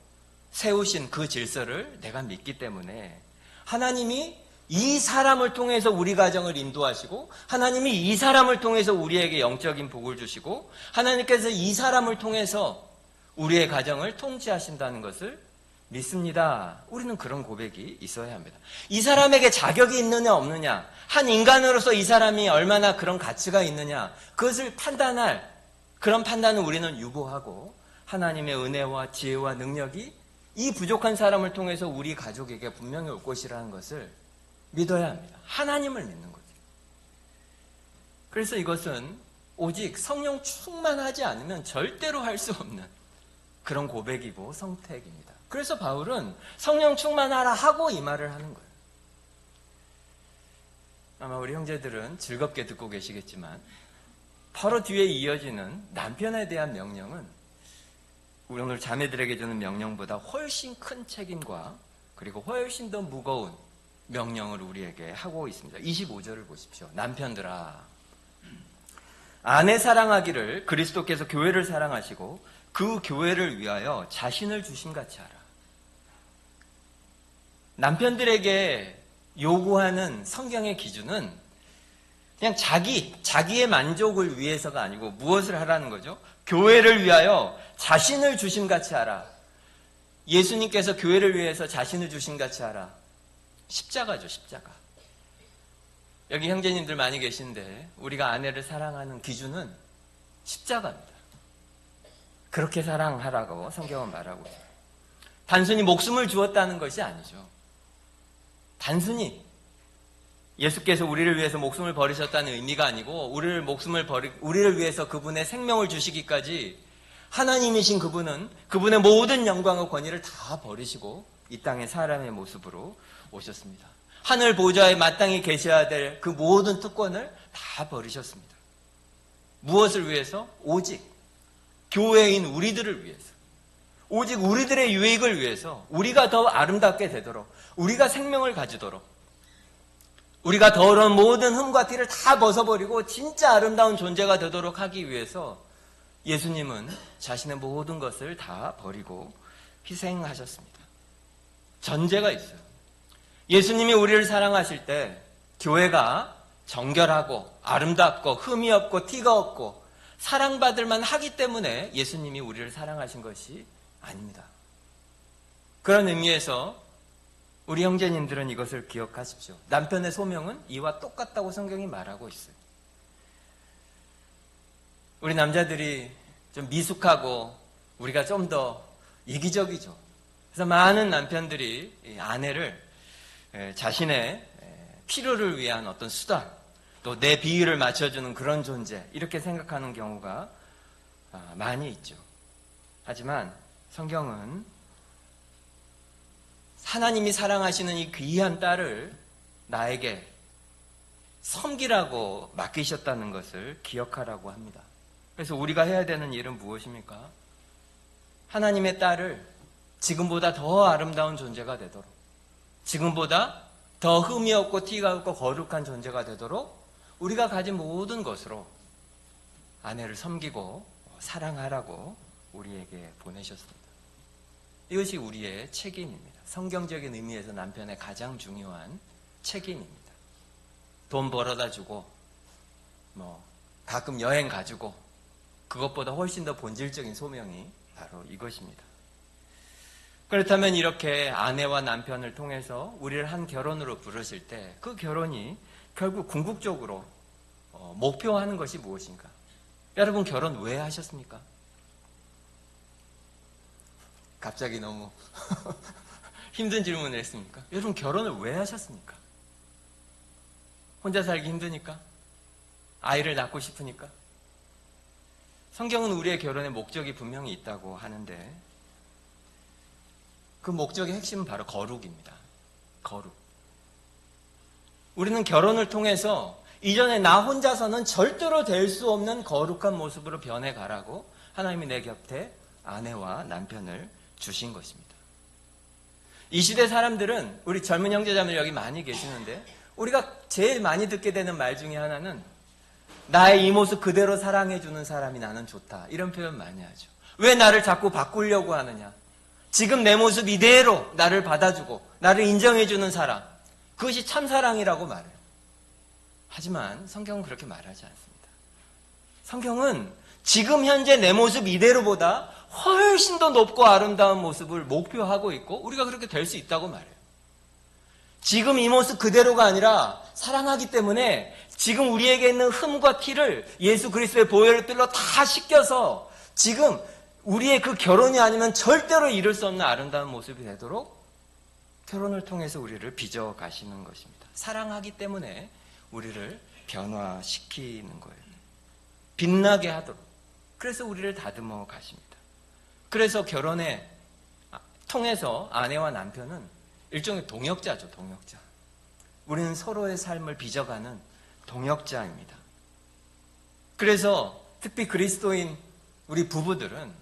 세우신 그 질서를 내가 믿기 때문에 하나님이 이 사람을 통해서 우리 가정을 인도하시고 하나님이 이 사람을 통해서 우리에게 영적인 복을 주시고 하나님께서 이 사람을 통해서 우리의 가정을 통치하신다는 것을 믿습니다. 우리는 그런 고백이 있어야 합니다. 이 사람에게 자격이 있느냐 없느냐, 한 인간으로서 이 사람이 얼마나 그런 가치가 있느냐, 그것을 판단할 그런 판단은 우리는 유보하고 하나님의 은혜와 지혜와 능력이 이 부족한 사람을 통해서 우리 가족에게 분명히 올 것이라는 것을 믿어야 합니다. 하나님을 믿는 거죠. 그래서 이것은 오직 성령 충만하지 않으면 절대로 할 수 없는 그런 고백이고 선택입니다. 그래서 바울은 성령 충만하라 하고 이 말을 하는 거예요. 아마 우리 형제들은 즐겁게 듣고 계시겠지만 바로 뒤에 이어지는 남편에 대한 명령은 우리 오늘 자매들에게 주는 명령보다 훨씬 큰 책임과 그리고 훨씬 더 무거운 명령을 우리에게 하고 있습니다. 25절을 보십시오. 남편들아, 아내 사랑하기를 그리스도께서 교회를 사랑하시고 그 교회를 위하여 자신을 주심같이 하라. 남편들에게 요구하는 성경의 기준은 그냥 자기의 만족을 위해서가 아니고 무엇을 하라는 거죠? 교회를 위하여 자신을 주심같이 하라. 예수님께서 교회를 위해서 자신을 주심같이 하라. 십자가죠, 십자가. 여기 형제님들 많이 계신데 우리가 아내를 사랑하는 기준은 십자가입니다. 그렇게 사랑하라고 성경은 말하고 있어요. 단순히 목숨을 주었다는 것이 아니죠. 단순히 예수께서 우리를 위해서 목숨을 버리셨다는 의미가 아니고 우리를 위해서 그분의 생명을 주시기까지 하나님이신 그분은 그분의 모든 영광과 권위를 다 버리시고 이 땅에 사람의 모습으로 오셨습니다. 하늘 보좌에 마땅히 계셔야 될 그 모든 특권을 다 버리셨습니다. 무엇을 위해서? 오직 교회인 우리들을 위해서, 오직 우리들의 유익을 위해서, 우리가 더 아름답게 되도록, 우리가 생명을 가지도록, 우리가 더러운 모든 흠과 티를 다 벗어버리고 진짜 아름다운 존재가 되도록 하기 위해서 예수님은 자신의 모든 것을 다 버리고 희생하셨습니다. 전제가 있어요. 예수님이 우리를 사랑하실 때 교회가 정결하고 아름답고 흠이 없고 티가 없고 사랑받을 만하기 때문에 예수님이 우리를 사랑하신 것이 아닙니다. 그런 의미에서 우리 형제님들은 이것을 기억하십시오. 남편의 소명은 이와 똑같다고 성경이 말하고 있어요. 우리 남자들이 좀 미숙하고 우리가 좀 더 이기적이죠. 그래서 많은 남편들이 아내를 자신의 필요를 위한 어떤 수단, 또 내 비위를 맞춰주는 그런 존재, 이렇게 생각하는 경우가 많이 있죠. 하지만 성경은 하나님이 사랑하시는 이 귀한 딸을 나에게 섬기라고 맡기셨다는 것을 기억하라고 합니다. 그래서 우리가 해야 되는 일은 무엇입니까? 하나님의 딸을 지금보다 더 아름다운 존재가 되도록, 지금보다 더 흠이 없고 티가 없고 거룩한 존재가 되도록 우리가 가진 모든 것으로 아내를 섬기고 사랑하라고 우리에게 보내셨습니다. 이것이 우리의 책임입니다. 성경적인 의미에서 남편의 가장 중요한 책임입니다. 돈 벌어다 주고 가끔 여행 가지고 그것보다 훨씬 더 본질적인 소명이 바로 이것입니다. 그렇다면 이렇게 아내와 남편을 통해서 우리를 한 결혼으로 부르실 때 그 결혼이 결국 궁극적으로 목표하는 것이 무엇인가? 여러분 결혼 왜 하셨습니까? 갑자기 너무 힘든 질문을 했습니까? 여러분 결혼을 왜 하셨습니까? 혼자 살기 힘드니까? 아이를 낳고 싶으니까? 성경은 우리의 결혼의 목적이 분명히 있다고 하는데 그 목적의 핵심은 바로 거룩입니다. 거룩. 우리는 결혼을 통해서 이전에 나 혼자서는 절대로 될 수 없는 거룩한 모습으로 변해가라고 하나님이 내 곁에 아내와 남편을 주신 것입니다. 이 시대 사람들은, 우리 젊은 형제자매들 여기 많이 계시는데 우리가 제일 많이 듣게 되는 말 중에 하나는 나의 이 모습 그대로 사랑해주는 사람이 나는 좋다, 이런 표현 많이 하죠. 왜 나를 자꾸 바꾸려고 하느냐? 지금 내 모습 이대로 나를 받아주고 나를 인정해주는 사람, 그것이 참 사랑이라고 말해요. 하지만 성경은 그렇게 말하지 않습니다. 성경은 지금 현재 내 모습 이대로보다 훨씬 더 높고 아름다운 모습을 목표하고 있고 우리가 그렇게 될 수 있다고 말해요. 지금 이 모습 그대로가 아니라 사랑하기 때문에 지금 우리에게 있는 흠과 티를 예수 그리스도의 보혈의 뜰로 다 씻겨서 지금 우리의 그 결혼이 아니면 절대로 이룰 수 없는 아름다운 모습이 되도록 결혼을 통해서 우리를 빚어 가시는 것입니다. 사랑하기 때문에 우리를 변화시키는 거예요. 빛나게 하도록. 그래서 우리를 다듬어 가십니다. 그래서 결혼에 통해서 아내와 남편은 일종의 동역자죠, 동역자. 우리는 서로의 삶을 빚어가는 동역자입니다. 그래서 특히 그리스도인 우리 부부들은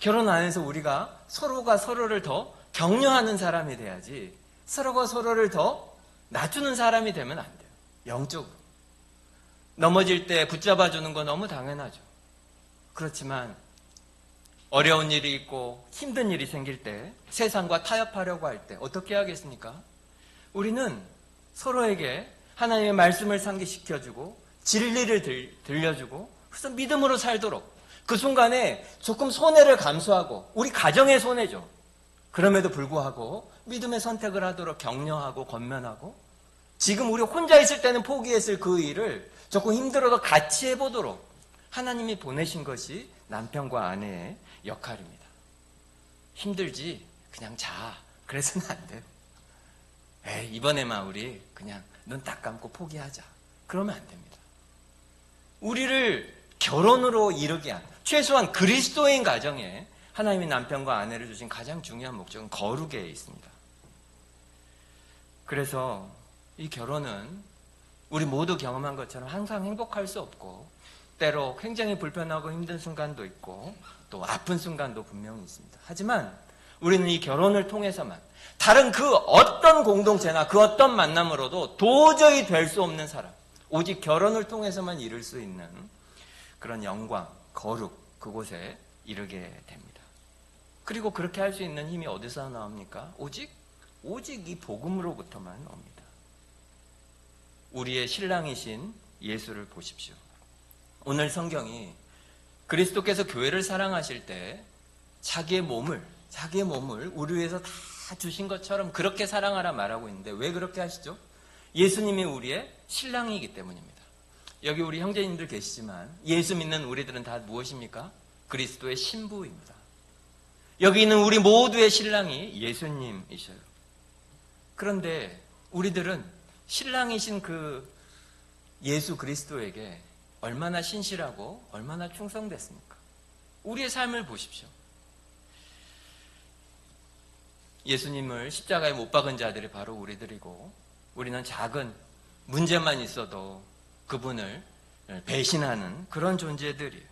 결혼 안에서 우리가 서로가 서로를 더 격려하는 사람이 돼야지 서로가 서로를 더 낮추는 사람이 되면 안 돼요. 영적으로. 넘어질 때 붙잡아주는 건 너무 당연하죠. 그렇지만 어려운 일이 있고 힘든 일이 생길 때, 세상과 타협하려고 할 때 어떻게 하겠습니까? 우리는 서로에게 하나님의 말씀을 상기시켜주고 진리를 들려주고 그래서 믿음으로 살도록, 그 순간에 조금 손해를 감수하고, 우리 가정의 손해죠. 그럼에도 불구하고 믿음의 선택을 하도록 격려하고 권면하고, 지금 우리 혼자 있을 때는 포기했을 그 일을 조금 힘들어도 같이 해보도록 하나님이 보내신 것이 남편과 아내의 역할입니다. 힘들지? 그냥 자. 그래서는 안 돼요. 에이, 이번에만 우리 그냥 눈 딱 감고 포기하자. 그러면 안 됩니다. 우리를 결혼으로 이르게 한, 최소한 그리스도인 가정에 하나님이 남편과 아내를 주신 가장 중요한 목적은 거룩에 있습니다. 그래서 이 결혼은 우리 모두 경험한 것처럼 항상 행복할 수 없고 때로 굉장히 불편하고 힘든 순간도 있고 또 아픈 순간도 분명히 있습니다. 하지만 우리는 이 결혼을 통해서만, 다른 그 어떤 공동체나 그 어떤 만남으로도 도저히 될 수 없는 사람, 오직 결혼을 통해서만 이룰 수 있는 그런 영광, 거룩, 그곳에 이르게 됩니다. 그리고 그렇게 할 수 있는 힘이 어디서 나옵니까? 오직 오직 이 복음으로부터만 옵니다. 우리의 신랑이신 예수를 보십시오. 오늘 성경이 그리스도께서 교회를 사랑하실 때 자기의 몸을 우리 위해서 다 주신 것처럼 그렇게 사랑하라 말하고 있는데 왜 그렇게 하시죠? 예수님이 우리의 신랑이기 때문입니다. 여기 우리 형제님들 계시지만 예수 믿는 우리들은 다 무엇입니까? 그리스도의 신부입니다. 여기 있는 우리 모두의 신랑이 예수님이셔요. 그런데 우리들은 신랑이신 그 예수 그리스도에게 얼마나 신실하고 얼마나 충성됐습니까? 우리의 삶을 보십시오. 예수님을 십자가에 못 박은 자들이 바로 우리들이고 우리는 작은 문제만 있어도 그분을 배신하는 그런 존재들이에요.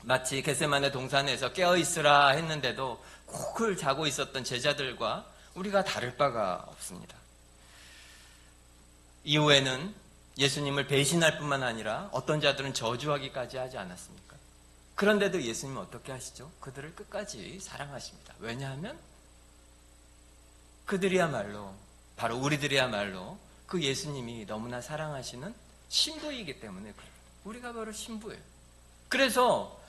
마치 겟세마네 동산에서 깨어있으라 했는데도 콕을 자고 있었던 제자들과 우리가 다를 바가 없습니다. 이후에는 예수님을 배신할 뿐만 아니라 어떤 자들은 저주하기까지 하지 않았습니까? 그런데도 예수님은 어떻게 하시죠? 그들을 끝까지 사랑하십니다. 왜냐하면 그들이야말로 바로 우리들이야말로 그 예수님이 너무나 사랑하시는 신부이기 때문에 그래요. 우리가 바로 신부예요. 그래서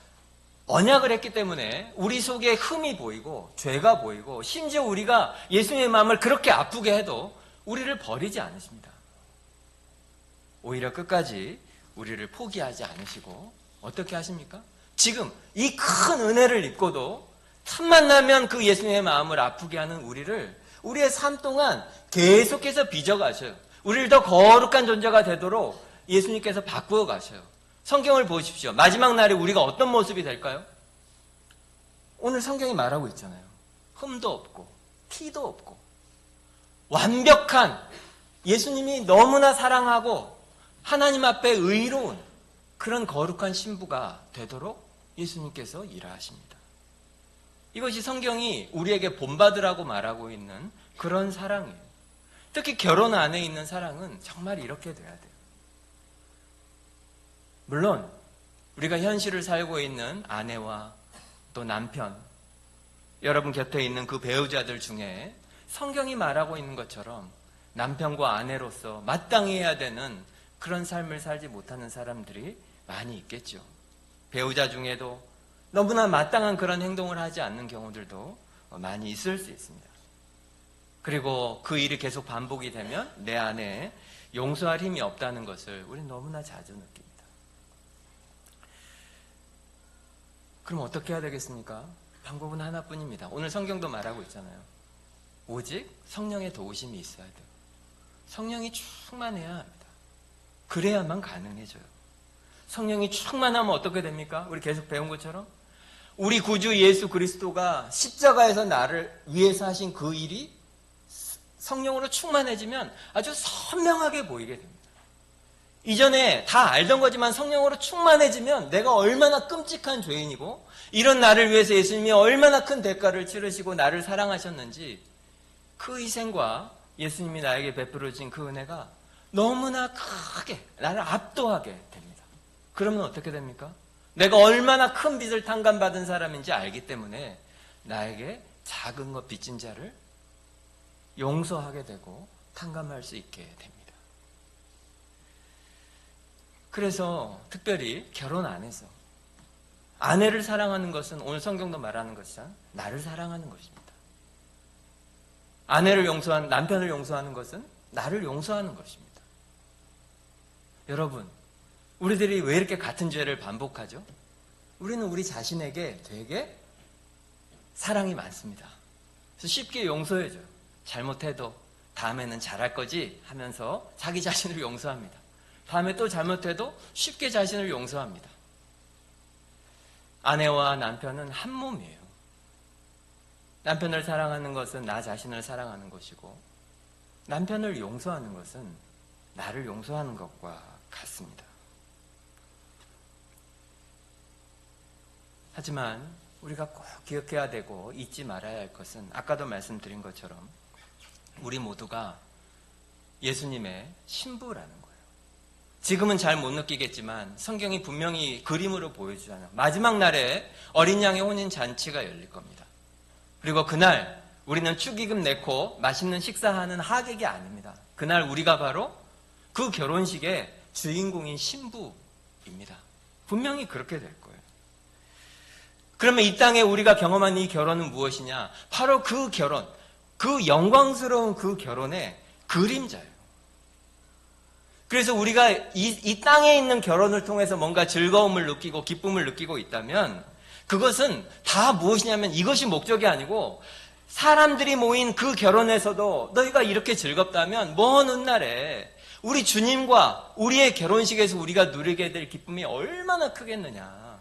언약을 했기 때문에 우리 속에 흠이 보이고 죄가 보이고 심지어 우리가 예수님의 마음을 그렇게 아프게 해도 우리를 버리지 않으십니다. 오히려 끝까지 우리를 포기하지 않으시고 어떻게 하십니까? 지금 이 큰 은혜를 입고도 틈만 나면 그 예수님의 마음을 아프게 하는 우리의 삶 동안 계속해서 빚어가셔요. 우리를 더 거룩한 존재가 되도록 예수님께서 바꾸어 가셔요. 성경을 보십시오. 마지막 날에 우리가 어떤 모습이 될까요? 오늘 성경이 말하고 있잖아요. 흠도 없고 티도 없고 완벽한 예수님이 너무나 사랑하고 하나님 앞에 의로운 그런 거룩한 신부가 되도록 예수님께서 일하십니다. 이것이 성경이 우리에게 본받으라고 말하고 있는 그런 사랑이에요. 특히 결혼 안에 있는 사랑은 정말 이렇게 돼야 돼요. 물론 우리가 현실을 살고 있는 아내와 또 남편, 여러분 곁에 있는 그 배우자들 중에 성경이 말하고 있는 것처럼 남편과 아내로서 마땅히 해야 되는 그런 삶을 살지 못하는 사람들이 많이 있겠죠. 배우자 중에도 너무나 마땅한 그런 행동을 하지 않는 경우들도 많이 있을 수 있습니다. 그리고 그 일이 계속 반복이 되면 내 안에 용서할 힘이 없다는 것을 우리는 너무나 자주 느낍니다. 그럼 어떻게 해야 되겠습니까? 방법은 하나뿐입니다. 오늘 성경도 말하고 있잖아요. 오직 성령의 도우심이 있어야 돼요. 성령이 충만해야 합니다. 그래야만 가능해져요. 성령이 충만하면 어떻게 됩니까? 우리 계속 배운 것처럼 우리 구주 예수 그리스도가 십자가에서 나를 위해서 하신 그 일이 성령으로 충만해지면 아주 선명하게 보이게 됩니다. 이전에 다 알던 거지만 성령으로 충만해지면 내가 얼마나 끔찍한 죄인이고 이런 나를 위해서 예수님이 얼마나 큰 대가를 치르시고 나를 사랑하셨는지 그 희생과 예수님이 나에게 베풀어진 그 은혜가 너무나 크게 나를 압도하게 됩니다. 그러면 어떻게 됩니까? 내가 얼마나 큰 빚을 탕감받은 사람인지 알기 때문에 나에게 작은 것 빚진 자를 용서하게 되고 탕감할 수 있게 됩니다. 그래서 특별히 결혼 안에서 아내를 사랑하는 것은 오늘 성경도 말하는 것이잖아요. 나를 사랑하는 것입니다. 남편을 용서하는 것은 나를 용서하는 것입니다. 여러분, 우리들이 왜 이렇게 같은 죄를 반복하죠? 우리는 우리 자신에게 되게 사랑이 많습니다. 그래서 쉽게 용서해줘요. 잘못해도 다음에는 잘할 거지 하면서 자기 자신을 용서합니다. 다음에 또 잘못해도 쉽게 자신을 용서합니다. 아내와 남편은 한 몸이에요. 남편을 사랑하는 것은 나 자신을 사랑하는 것이고 남편을 용서하는 것은 나를 용서하는 것과 같습니다. 하지만 우리가 꼭 기억해야 되고 잊지 말아야 할 것은 아까도 말씀드린 것처럼 우리 모두가 예수님의 신부라는 거예요. 지금은 잘 못 느끼겠지만 성경이 분명히 그림으로 보여주잖아요. 마지막 날에 어린 양의 혼인 잔치가 열릴 겁니다. 그리고 그날 우리는 축의금 내고 맛있는 식사하는 하객이 아닙니다. 그날 우리가 바로 그 결혼식의 주인공인 신부입니다. 분명히 그렇게 될 거예요. 그러면 이 땅에 우리가 경험한 이 결혼은 무엇이냐? 바로 그 결혼, 그 영광스러운 그 결혼의 그림자예요. 그래서 우리가 이 땅에 있는 결혼을 통해서 뭔가 즐거움을 느끼고 기쁨을 느끼고 있다면 그것은 다 무엇이냐면 이것이 목적이 아니고 사람들이 모인 그 결혼에서도 너희가 이렇게 즐겁다면 먼 훗날에 우리 주님과 우리의 결혼식에서 우리가 누리게 될 기쁨이 얼마나 크겠느냐.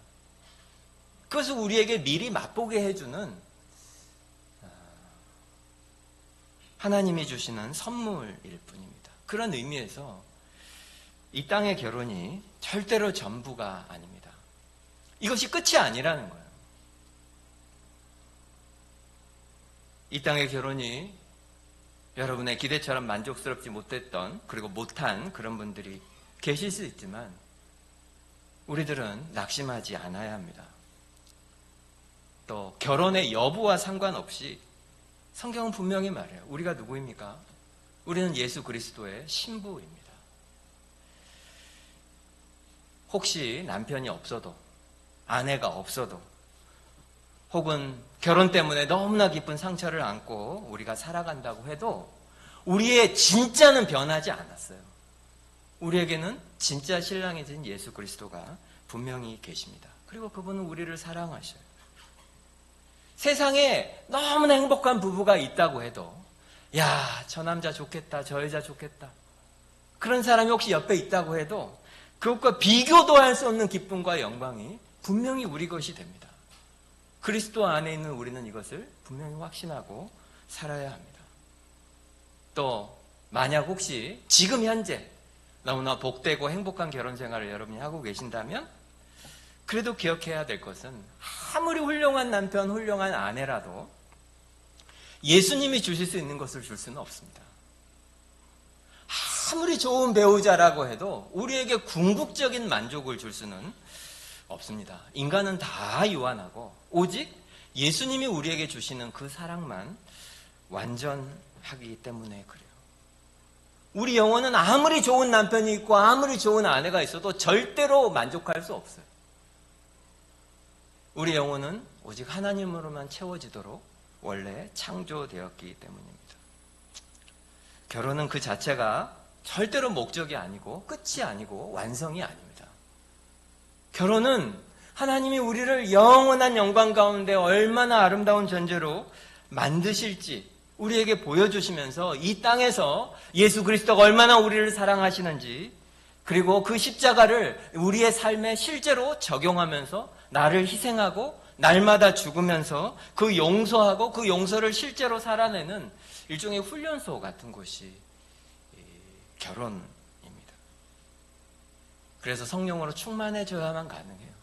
그것을 우리에게 미리 맛보게 해주는 하나님이 주시는 선물일 뿐입니다. 그런 의미에서 이 땅의 결혼이 절대로 전부가 아닙니다. 이것이 끝이 아니라는 거예요. 이 땅의 결혼이 여러분의 기대처럼 만족스럽지 못했던 그리고 못한 그런 분들이 계실 수 있지만 우리들은 낙심하지 않아야 합니다. 또 결혼의 여부와 상관없이 성경은 분명히 말해요. 우리가 누구입니까? 우리는 예수 그리스도의 신부입니다. 혹시 남편이 없어도 아내가 없어도 혹은 결혼 때문에 너무나 깊은 상처를 안고 우리가 살아간다고 해도 우리의 진짜는 변하지 않았어요. 우리에게는 진짜 신랑이신 예수 그리스도가 분명히 계십니다. 그리고 그분은 우리를 사랑하셔요. 세상에 너무나 행복한 부부가 있다고 해도 야, 저 남자 좋겠다, 저 여자 좋겠다. 그런 사람이 혹시 옆에 있다고 해도 그것과 비교도 할 수 없는 기쁨과 영광이 분명히 우리 것이 됩니다. 그리스도 안에 있는 우리는 이것을 분명히 확신하고 살아야 합니다. 또 만약 혹시 지금 현재 너무나 복되고 행복한 결혼 생활을 여러분이 하고 계신다면 그래도 기억해야 될 것은 아무리 훌륭한 남편, 훌륭한 아내라도 예수님이 주실 수 있는 것을 줄 수는 없습니다. 아무리 좋은 배우자라고 해도 우리에게 궁극적인 만족을 줄 수는 없습니다. 인간은 다 유한하고 오직 예수님이 우리에게 주시는 그 사랑만 완전하기 때문에 그래요. 우리 영혼은 아무리 좋은 남편이 있고 아무리 좋은 아내가 있어도 절대로 만족할 수 없어요. 우리 영혼은 오직 하나님으로만 채워지도록 원래 창조되었기 때문입니다. 결혼은 그 자체가 절대로 목적이 아니고 끝이 아니고 완성이 아닙니다. 결혼은 하나님이 우리를 영원한 영광 가운데 얼마나 아름다운 존재로 만드실지 우리에게 보여주시면서 이 땅에서 예수 그리스도가 얼마나 우리를 사랑하시는지 그리고 그 십자가를 우리의 삶에 실제로 적용하면서 나를 희생하고 날마다 죽으면서 그 용서하고 그 용서를 실제로 살아내는 일종의 훈련소 같은 곳이 결혼입니다. 그래서 성령으로 충만해져야만 가능해요.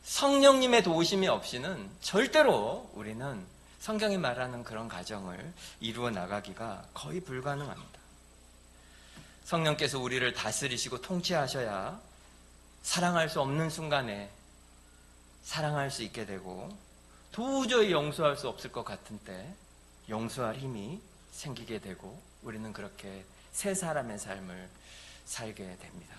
성령님의 도우심이 없이는 절대로 우리는 성경이 말하는 그런 가정을 이루어 나가기가 거의 불가능합니다. 성령께서 우리를 다스리시고 통치하셔야 사랑할 수 없는 순간에 사랑할 수 있게 되고 도저히 용서할 수 없을 것 같은 때 용서할 힘이 생기게 되고 우리는 그렇게 새 사람의 삶을 살게 됩니다.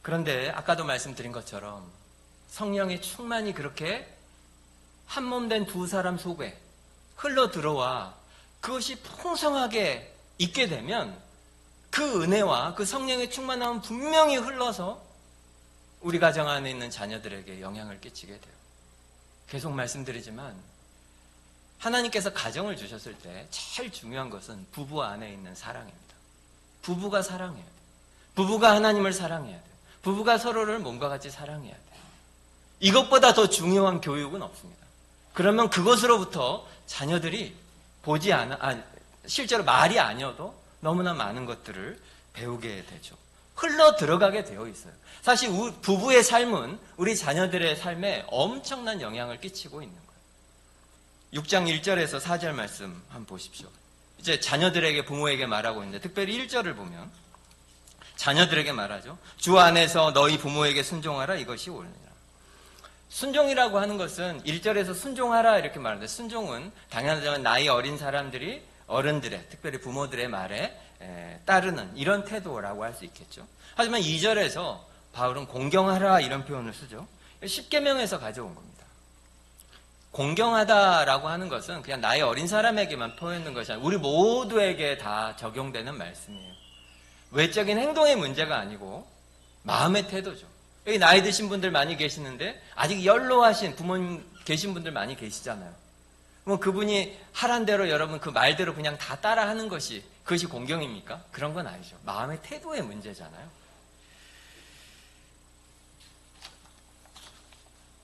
그런데 아까도 말씀드린 것처럼 성령의 충만이 그렇게 한 몸 된 두 사람 속에 흘러 들어와 그것이 풍성하게 있게 되면 그 은혜와 그 성령의 충만함은 분명히 흘러서 우리 가정 안에 있는 자녀들에게 영향을 끼치게 돼요. 계속 말씀드리지만 하나님께서 가정을 주셨을 때 제일 중요한 것은 부부 안에 있는 사랑입니다. 부부가 사랑해야 돼요. 부부가 하나님을 사랑해야 돼요. 부부가 서로를 몸과 같이 사랑해야 돼요. 이것보다 더 중요한 교육은 없습니다. 그러면 그것으로부터 자녀들이 실제로 말이 아니어도 너무나 많은 것들을 배우게 되죠. 흘러 들어가게 되어 있어요. 사실 부부의 삶은 우리 자녀들의 삶에 엄청난 영향을 끼치고 있는 거예요. 6장 1절에서 4절 말씀 한번 보십시오. 이제 자녀들에게 부모에게 말하고 있는데 특별히 1절을 보면 자녀들에게 말하죠. 주 안에서 너희 부모에게 순종하라 이것이 옳으니라. 순종이라고 하는 것은 1절에서 순종하라 이렇게 말하는데, 순종은 당연하지만 나이 어린 사람들이 어른들의, 특별히 부모들의 말에 따르는 이런 태도라고 할 수 있겠죠. 하지만 2절에서 바울은 공경하라 이런 표현을 쓰죠. 십계명에서 가져온 겁니다. 공경하다라고 하는 것은 그냥 나이 어린 사람에게만 표현된 것이 아니라 우리 모두에게 다 적용되는 말씀이에요. 외적인 행동의 문제가 아니고 마음의 태도죠. 여기 나이 드신 분들 많이 계시는데 아직 연로하신 부모님 계신 분들 많이 계시잖아요. 뭐 그분이 하란 대로 여러분 그 말대로 그냥 다 따라하는 것이 그것이 공경입니까? 그런 건 아니죠. 마음의 태도의 문제잖아요.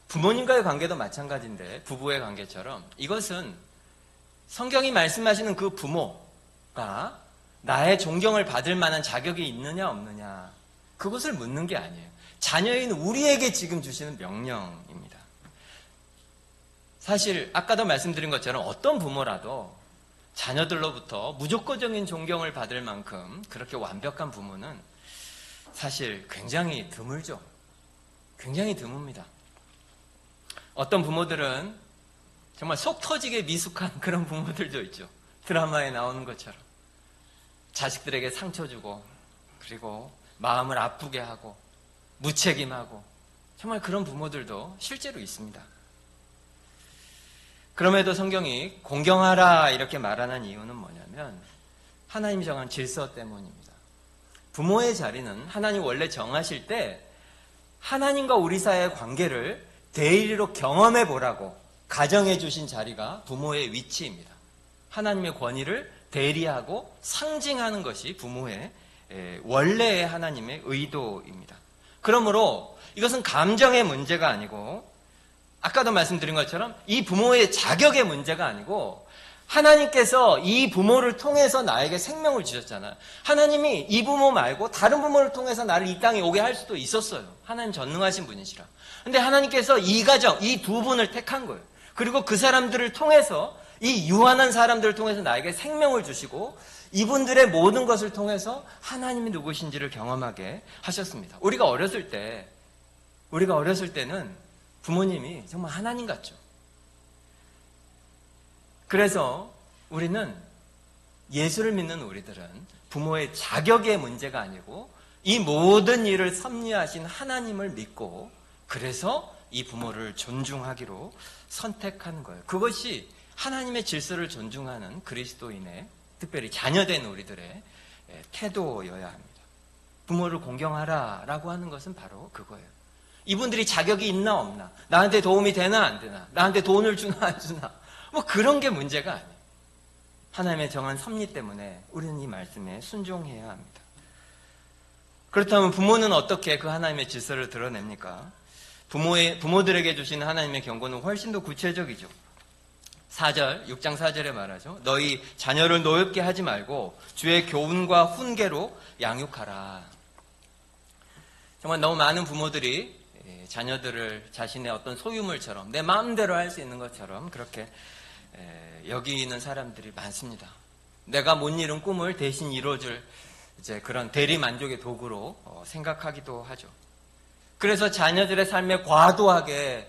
부모님과의 관계도 마찬가지인데 부부의 관계처럼 이것은 성경이 말씀하시는 그 부모가 나의 존경을 받을 만한 자격이 있느냐 없느냐 그것을 묻는 게 아니에요. 자녀인 우리에게 지금 주시는 명령입니다. 사실 아까도 말씀드린 것처럼 어떤 부모라도 자녀들로부터 무조건적인 존경을 받을 만큼 그렇게 완벽한 부모는 사실 굉장히 드물죠. 굉장히 드뭅니다. 어떤 부모들은 정말 속 터지게 미숙한 그런 부모들도 있죠. 드라마에 나오는 것처럼 자식들에게 상처 주고 그리고 마음을 아프게 하고 무책임하고 정말 그런 부모들도 실제로 있습니다. 그럼에도 성경이 공경하라 이렇게 말하는 이유는 뭐냐면 하나님이 정한 질서 때문입니다. 부모의 자리는 하나님 원래 정하실 때 하나님과 우리 사이의 관계를 대리로 경험해 보라고 가정해 주신 자리가 부모의 위치입니다. 하나님의 권위를 대리하고 상징하는 것이 부모의 원래의 하나님의 의도입니다. 그러므로 이것은 감정의 문제가 아니고 아까도 말씀드린 것처럼 이 부모의 자격의 문제가 아니고 하나님께서 이 부모를 통해서 나에게 생명을 주셨잖아요. 하나님이 이 부모 말고 다른 부모를 통해서 나를 이 땅에 오게 할 수도 있었어요. 하나님 전능하신 분이시라. 근데 하나님께서 이 가정, 이 두 분을 택한 거예요. 그리고 그 사람들을 통해서 이 유한한 사람들을 통해서 나에게 생명을 주시고 이분들의 모든 것을 통해서 하나님이 누구신지를 경험하게 하셨습니다. 우리가 어렸을 때는 부모님이 정말 하나님 같죠. 그래서 우리는 예수를 믿는 우리들은 부모의 자격의 문제가 아니고 이 모든 일을 섭리하신 하나님을 믿고 그래서 이 부모를 존중하기로 선택하는 거예요. 그것이 하나님의 질서를 존중하는 그리스도인의 특별히 자녀된 우리들의 태도여야 합니다. 부모를 공경하라라고 하는 것은 바로 그거예요. 이분들이 자격이 있나 없나, 나한테 도움이 되나 안 되나, 나한테 돈을 주나 안 주나 뭐 그런 게 문제가 아니에요. 하나님의 정한 섭리 때문에 우리는 이 말씀에 순종해야 합니다. 그렇다면 부모는 어떻게 그 하나님의 질서를 드러냅니까? 부모들에게 주시는 하나님의 경고는 훨씬 더 구체적이죠. 6장 4절에 말하죠. 너희 자녀를 노엽게 하지 말고 주의 교훈과 훈계로 양육하라. 정말 너무 많은 부모들이 자녀들을 자신의 어떤 소유물처럼 내 마음대로 할 수 있는 것처럼 그렇게 여기는 사람들이 많습니다. 내가 못 이룬 꿈을 대신 이뤄줄 이제 그런 대리 만족의 도구로 생각하기도 하죠. 그래서 자녀들의 삶에 과도하게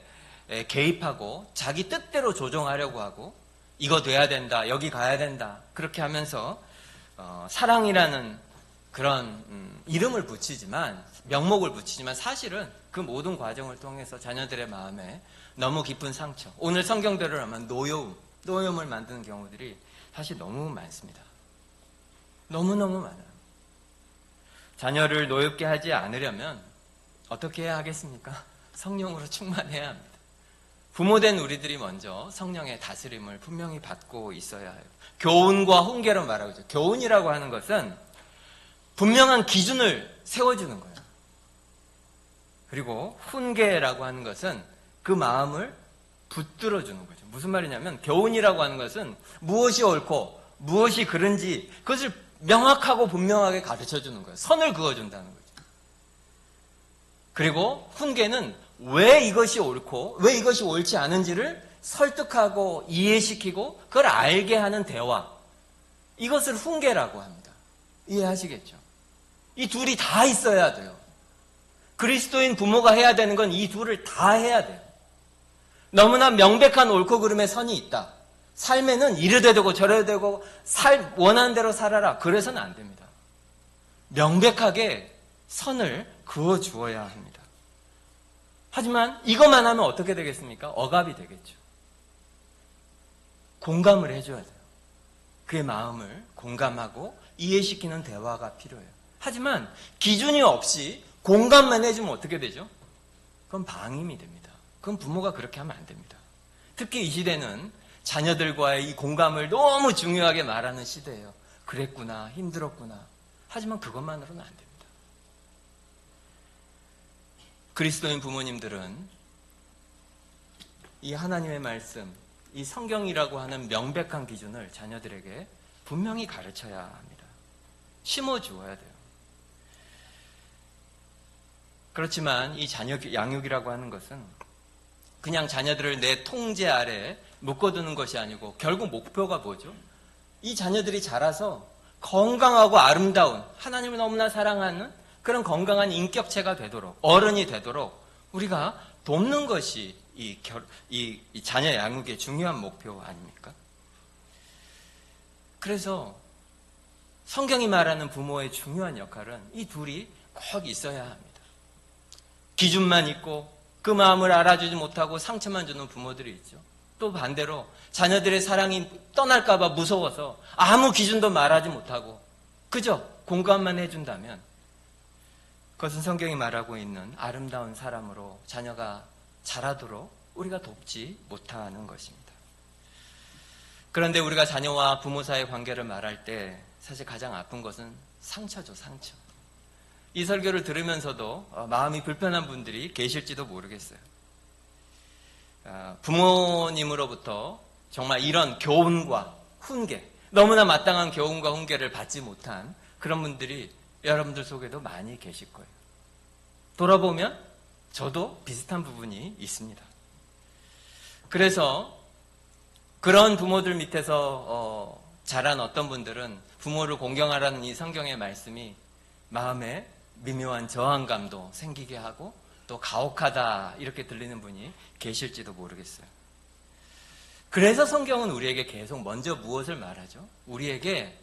개입하고 자기 뜻대로 조종하려고 하고 이거 돼야 된다, 여기 가야 된다 그렇게 하면서 사랑이라는 그런 이름을 붙이지만 명목을 붙이지만 사실은 그 모든 과정을 통해서 자녀들의 마음에 너무 깊은 상처, 오늘 성경대로 하면 노여움을 만드는 경우들이 사실 너무 많습니다. 너무너무 많아요. 자녀를 노엽게 하지 않으려면 어떻게 해야 하겠습니까? 성령으로 충만해야 합니다. 부모된 우리들이 먼저 성령의 다스림을 분명히 받고 있어야 해요. 교훈과 훈계로 말하고 있죠. 교훈이라고 하는 것은 분명한 기준을 세워주는 거예요. 그리고 훈계라고 하는 것은 그 마음을 붙들어주는 거죠. 무슨 말이냐면 교훈이라고 하는 것은 무엇이 옳고 무엇이 그른지 그것을 명확하고 분명하게 가르쳐주는 거예요. 선을 그어준다는 거죠. 그리고 훈계는 왜 이것이 옳고 왜 이것이 옳지 않은지를 설득하고 이해시키고 그걸 알게 하는 대화, 이것을 훈계라고 합니다. 이해하시겠죠? 이 둘이 다 있어야 돼요. 그리스도인 부모가 해야 되는 건 이 둘을 다 해야 돼요. 너무나 명백한 옳고 그름의 선이 있다. 삶에는 이르되 되고 저르되 되고 원하는 대로 살아라. 그래서는 안 됩니다. 명백하게 선을 그어 주어야 합니다. 하지만 이것만 하면 어떻게 되겠습니까? 억압이 되겠죠. 공감을 해줘야 돼요. 그의 마음을 공감하고 이해시키는 대화가 필요해요. 하지만 기준이 없이 공감만 해주면 어떻게 되죠? 그건 방임이 됩니다. 그건 부모가 그렇게 하면 안 됩니다. 특히 이 시대는 자녀들과의 이 공감을 너무 중요하게 말하는 시대예요. 그랬구나, 힘들었구나. 하지만 그것만으로는 안 됩니다. 그리스도인 부모님들은 이 하나님의 말씀, 이 성경이라고 하는 명백한 기준을 자녀들에게 분명히 가르쳐야 합니다. 심어주어야 돼요. 그렇지만 이 자녀 양육이라고 하는 것은 그냥 자녀들을 내 통제 아래 묶어두는 것이 아니고 결국 목표가 뭐죠? 이 자녀들이 자라서 건강하고 아름다운 하나님을 너무나 사랑하는 그런 건강한 인격체가 되도록 어른이 되도록 우리가 돕는 것이 이 자녀 양육의 중요한 목표 아닙니까? 그래서 성경이 말하는 부모의 중요한 역할은 이 둘이 꼭 있어야 합니다. 기준만 있고 그 마음을 알아주지 못하고 상처만 주는 부모들이 있죠. 또 반대로 자녀들의 사랑이 떠날까 봐 무서워서 아무 기준도 말하지 못하고 그저 공감만 해준다면 그것은 성경이 말하고 있는 아름다운 사람으로 자녀가 자라도록 우리가 돕지 못하는 것입니다. 그런데 우리가 자녀와 부모 사이의 관계를 말할 때 사실 가장 아픈 것은 상처죠, 상처. 이 설교를 들으면서도 마음이 불편한 분들이 계실지도 모르겠어요. 부모님으로부터 정말 이런 교훈과 훈계, 너무나 마땅한 교훈과 훈계를 받지 못한 그런 분들이 여러분들 속에도 많이 계실 거예요. 돌아보면 저도 비슷한 부분이 있습니다. 그래서 그런 부모들 밑에서 자란 어떤 분들은 부모를 공경하라는 이 성경의 말씀이 마음에 미묘한 저항감도 생기게 하고 또 가혹하다 이렇게 들리는 분이 계실지도 모르겠어요. 그래서 성경은 우리에게 계속 먼저 무엇을 말하죠? 우리에게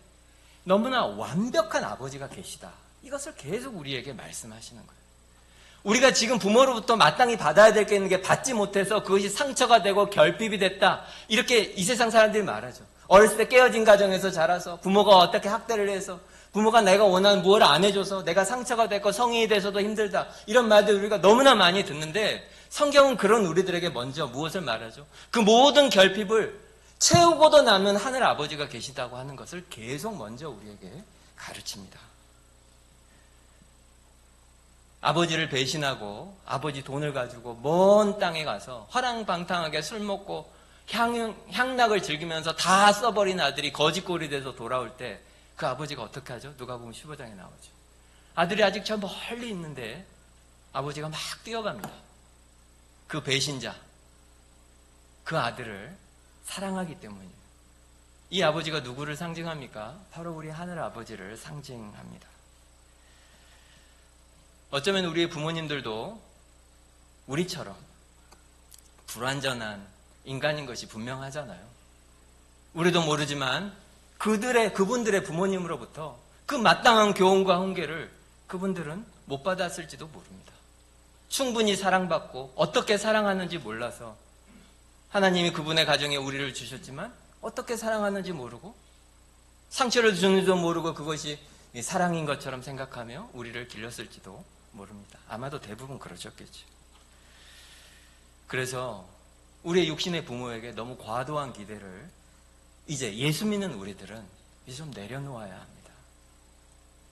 너무나 완벽한 아버지가 계시다. 이것을 계속 우리에게 말씀하시는 거예요. 우리가 지금 부모로부터 마땅히 받아야 될 게 있는 게 받지 못해서 그것이 상처가 되고 결핍이 됐다. 이렇게 이 세상 사람들이 말하죠. 어렸을 때 깨어진 가정에서 자라서 부모가 어떻게 학대를 해서 부모가 내가 원하는 무엇을 안 해줘서 내가 상처가 됐고 성인이 돼서도 힘들다. 이런 말들 우리가 너무나 많이 듣는데 성경은 그런 우리들에게 먼저 무엇을 말하죠? 그 모든 결핍을 채우고도 남은 하늘 아버지가 계시다고 하는 것을 계속 먼저 우리에게 가르칩니다. 아버지를 배신하고 아버지 돈을 가지고 먼 땅에 가서 화랑방탕하게 술 먹고 향락을 즐기면서 다 써버린 아들이 거지꼴이 돼서 돌아올 때 그 아버지가 어떻게 하죠? 누가복음 15장에 나오죠. 아들이 아직 저 멀리 있는데 아버지가 막 뛰어갑니다. 그 배신자, 그 아들을 사랑하기 때문이에요. 이 아버지가 누구를 상징합니까? 바로 우리 하늘 아버지를 상징합니다. 어쩌면 우리의 부모님들도 우리처럼 불완전한 인간인 것이 분명하잖아요. 우리도 모르지만 그분들의 부모님으로부터 그 마땅한 교훈과 훈계를 그분들은 못 받았을지도 모릅니다. 충분히 사랑받고 어떻게 사랑하는지 몰라서 하나님이 그분의 가정에 우리를 주셨지만 어떻게 사랑하는지 모르고 상처를 주는지도 모르고 그것이 사랑인 것처럼 생각하며 우리를 길렀을지도 모릅니다. 아마도 대부분 그러셨겠죠. 그래서 우리의 육신의 부모에게 너무 과도한 기대를 이제 예수 믿는 우리들은 이제 좀 내려놓아야 합니다.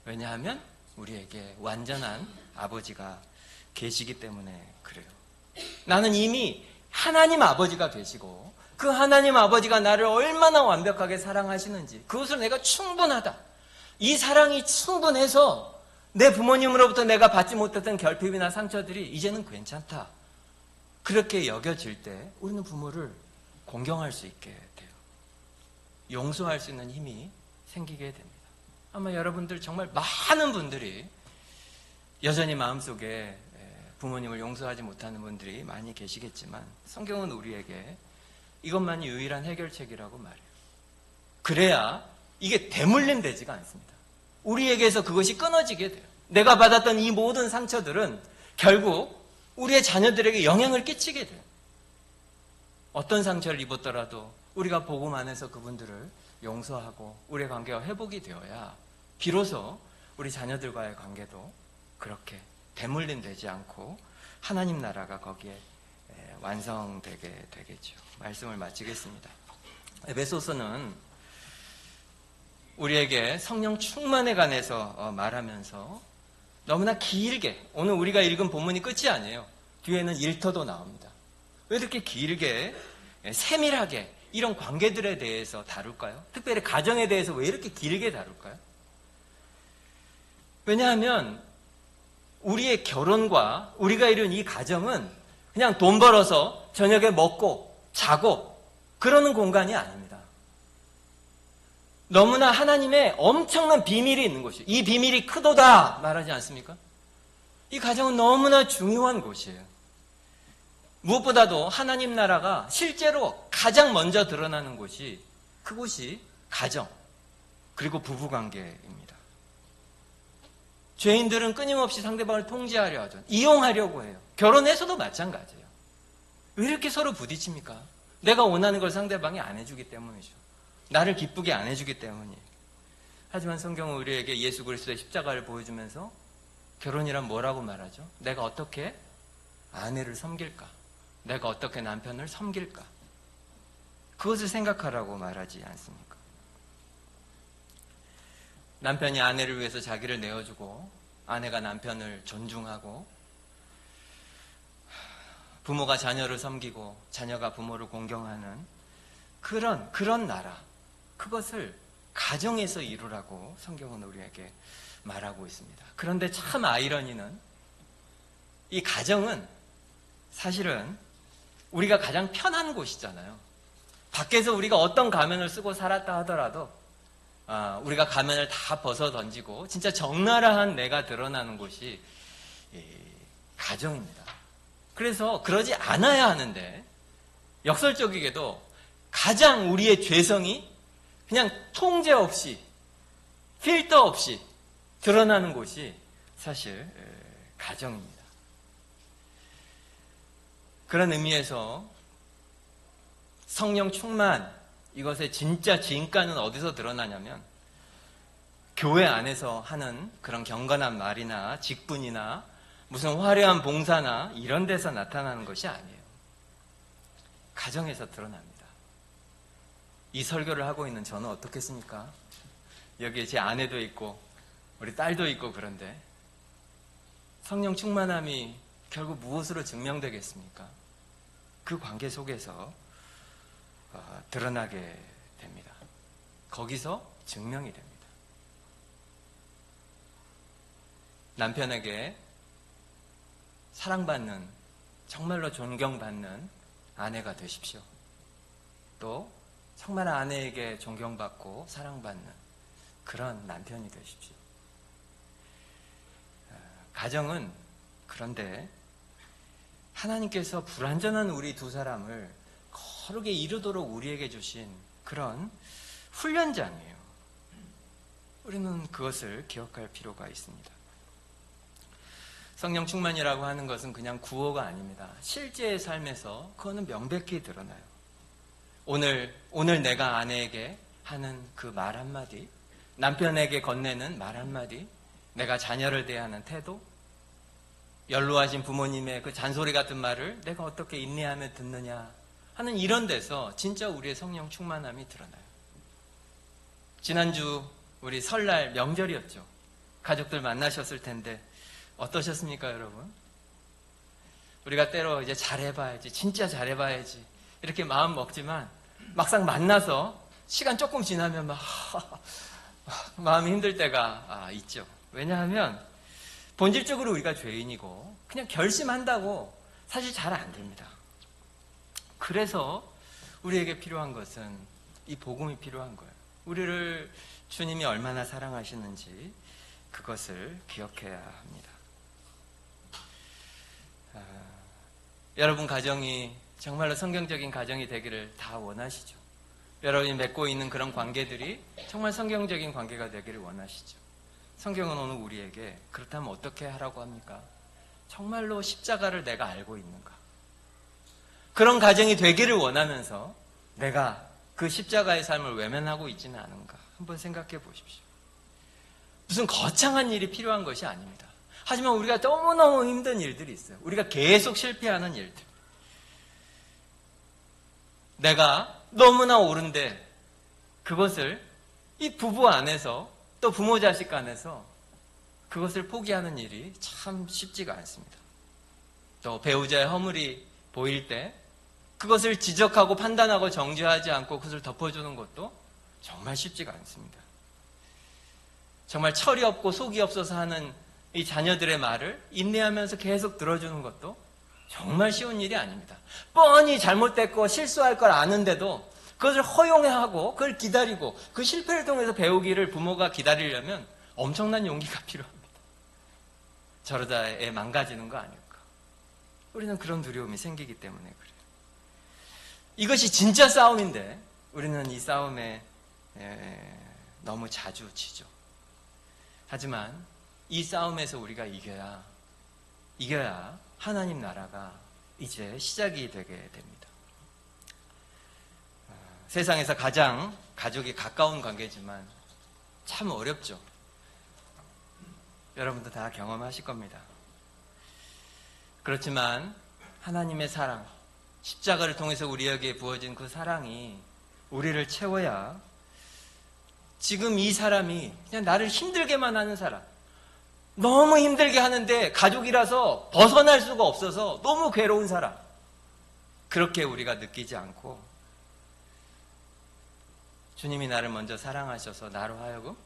왜냐하면 우리에게 완전한 아버지가 계시기 때문에 그래요. 나는 이미 하나님 아버지가 계시고 그 하나님 아버지가 나를 얼마나 완벽하게 사랑하시는지 그것으로 내가 충분하다. 이 사랑이 충분해서 내 부모님으로부터 내가 받지 못했던 결핍이나 상처들이 이제는 괜찮다. 그렇게 여겨질 때 우리는 부모를 공경할 수 있게 돼요. 용서할 수 있는 힘이 생기게 됩니다. 아마 여러분들 정말 많은 분들이 여전히 마음속에 부모님을 용서하지 못하는 분들이 많이 계시겠지만 성경은 우리에게 이것만이 유일한 해결책이라고 말해요. 그래야 이게 대물림 되지가 않습니다. 우리에게서 그것이 끊어지게 돼요. 내가 받았던 이 모든 상처들은 결국 우리의 자녀들에게 영향을 끼치게 돼요. 어떤 상처를 입었더라도 우리가 복음 안에서 그분들을 용서하고 우리의 관계가 회복이 되어야 비로소 우리 자녀들과의 관계도 그렇게 대물림 되지 않고 하나님 나라가 거기에 완성되게 되겠죠. 말씀을 마치겠습니다. 에베소서는 우리에게 성령 충만에 관해서 말하면서 너무나 길게, 오늘 우리가 읽은 본문이 끝이 아니에요. 뒤에는 일터도 나옵니다. 왜 이렇게 길게 세밀하게 이런 관계들에 대해서 다룰까요? 특별히 가정에 대해서 왜 이렇게 길게 다룰까요? 왜냐하면 우리의 결혼과 우리가 이룬 이 가정은 그냥 돈 벌어서 저녁에 먹고 자고 그러는 공간이 아닙니다. 너무나 하나님의 엄청난 비밀이 있는 곳이에요. 이 비밀이 크도다 말하지 않습니까? 이 가정은 너무나 중요한 곳이에요. 무엇보다도 하나님 나라가 실제로 가장 먼저 드러나는 곳이 그곳이 가정 그리고 부부관계입니다. 죄인들은 끊임없이 상대방을 통제하려 하죠. 이용하려고 해요. 결혼해서도 마찬가지예요. 왜 이렇게 서로 부딪힙니까? 내가 원하는 걸 상대방이 안 해주기 때문이죠. 나를 기쁘게 안 해주기 때문이에요. 하지만 성경은 우리에게 예수 그리스도의 십자가를 보여주면서 결혼이란 뭐라고 말하죠? 내가 어떻게 아내를 섬길까? 내가 어떻게 남편을 섬길까? 그것을 생각하라고 말하지 않습니까? 남편이 아내를 위해서 자기를 내어주고 아내가 남편을 존중하고 부모가 자녀를 섬기고 자녀가 부모를 공경하는 그런 나라, 그것을 가정에서 이루라고 성경은 우리에게 말하고 있습니다. 그런데 참 아이러니는 이 가정은 사실은 우리가 가장 편한 곳이잖아요. 밖에서 우리가 어떤 가면을 쓰고 살았다 하더라도 우리가 가면을 다 벗어 던지고 진짜 적나라한 내가 드러나는 곳이 가정입니다. 그래서 그러지 않아야 하는데 역설적이게도 가장 우리의 죄성이 그냥 통제 없이 필터 없이 드러나는 곳이 사실 가정입니다. 그런 의미에서 성령 충만, 이것의 진짜 진가는 어디서 드러나냐면 교회 안에서 하는 그런 경건한 말이나 직분이나 무슨 화려한 봉사나 이런 데서 나타나는 것이 아니에요. 가정에서 드러납니다. 이 설교를 하고 있는 저는 어떻겠습니까? 여기에 제 아내도 있고 우리 딸도 있고 그런데 성령 충만함이 결국 무엇으로 증명되겠습니까? 그 관계 속에서 드러나게 됩니다. 거기서 증명이 됩니다. 남편에게 사랑받는, 정말로 존경받는 아내가 되십시오. 또 정말 아내에게 존경받고 사랑받는 그런 남편이 되십시오. 가정은 그런데 하나님께서 불완전한 우리 두 사람을 거룩에 이르도록 우리에게 주신 그런 훈련장이에요. 우리는 그것을 기억할 필요가 있습니다. 성령 충만이라고 하는 것은 그냥 구호가 아닙니다. 실제의 삶에서 그거는 명백히 드러나요. 오늘 내가 아내에게 하는 그 말 한마디, 남편에게 건네는 말 한마디, 내가 자녀를 대하는 태도, 연로하신 부모님의 그 잔소리 같은 말을 내가 어떻게 인내하며 듣느냐 하는 이런 데서 진짜 우리의 성령 충만함이 드러나요. 지난주 우리 설날 명절이었죠. 가족들 만나셨을 텐데 어떠셨습니까, 여러분? 우리가 때로 이제 잘해봐야지, 진짜 잘해봐야지 이렇게 마음 먹지만 막상 만나서 시간 조금 지나면 막 마음이 힘들 때가 있죠. 왜냐하면 본질적으로 우리가 죄인이고 그냥 결심한다고 사실 잘 안 됩니다. 그래서 우리에게 필요한 것은 이 복음이 필요한 거예요. 우리를 주님이 얼마나 사랑하시는지 그것을 기억해야 합니다. 여러분 가정이 정말로 성경적인 가정이 되기를 다 원하시죠. 여러분이 맺고 있는 그런 관계들이 정말 성경적인 관계가 되기를 원하시죠. 성경은 오늘 우리에게 그렇다면 어떻게 하라고 합니까? 정말로 십자가를 내가 알고 있는가? 그런 가정이 되기를 원하면서 내가 그 십자가의 삶을 외면하고 있지는 않은가? 한번 생각해 보십시오. 무슨 거창한 일이 필요한 것이 아닙니다. 하지만 우리가 너무너무 힘든 일들이 있어요. 우리가 계속 실패하는 일들. 내가 너무나 옳은데 그것을 이 부부 안에서 또 부모 자식 간에서 그것을 포기하는 일이 참 쉽지가 않습니다. 또 배우자의 허물이 보일 때 그것을 지적하고 판단하고 정죄하지 않고 그것을 덮어주는 것도 정말 쉽지가 않습니다. 정말 철이 없고 속이 없어서 하는 이 자녀들의 말을 인내하면서 계속 들어주는 것도 정말 쉬운 일이 아닙니다. 뻔히 잘못됐고 실수할 걸 아는데도 그것을 허용하고 그걸 기다리고 그 실패를 통해서 배우기를 부모가 기다리려면 엄청난 용기가 필요합니다. 저러다 애 망가지는 거 아닐까. 우리는 그런 두려움이 생기기 때문에 그래요. 이것이 진짜 싸움인데 우리는 이 싸움에 너무 자주 지죠. 하지만 이 싸움에서 우리가 이겨야 하나님 나라가 이제 시작이 되게 됩니다. 세상에서 가장 가족이 가까운 관계지만 참 어렵죠. 여러분도 다 경험하실 겁니다. 그렇지만 하나님의 사랑, 십자가를 통해서 우리에게 부어진 그 사랑이 우리를 채워야 지금 이 사람이 그냥 나를 힘들게만 하는 사람, 너무 힘들게 하는데 가족이라서 벗어날 수가 없어서 너무 괴로운 사람, 그렇게 우리가 느끼지 않고 주님이 나를 먼저 사랑하셔서 나로 하여금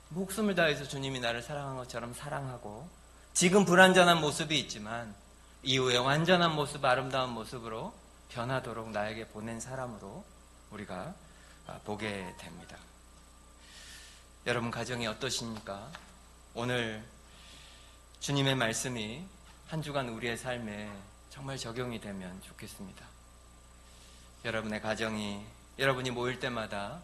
목숨을 다해서 주님이 나를 사랑한 것처럼 사랑하고 지금 불완전한 모습이 있지만 이후에 완전한 모습, 아름다운 모습으로 변하도록 나에게 보낸 사람으로 우리가 보게 됩니다. 여러분 가정이 어떠십니까? 오늘 주님의 말씀이 한 주간 우리의 삶에 정말 적용이 되면 좋겠습니다. 여러분의 가정이 여러분이 모일 때마다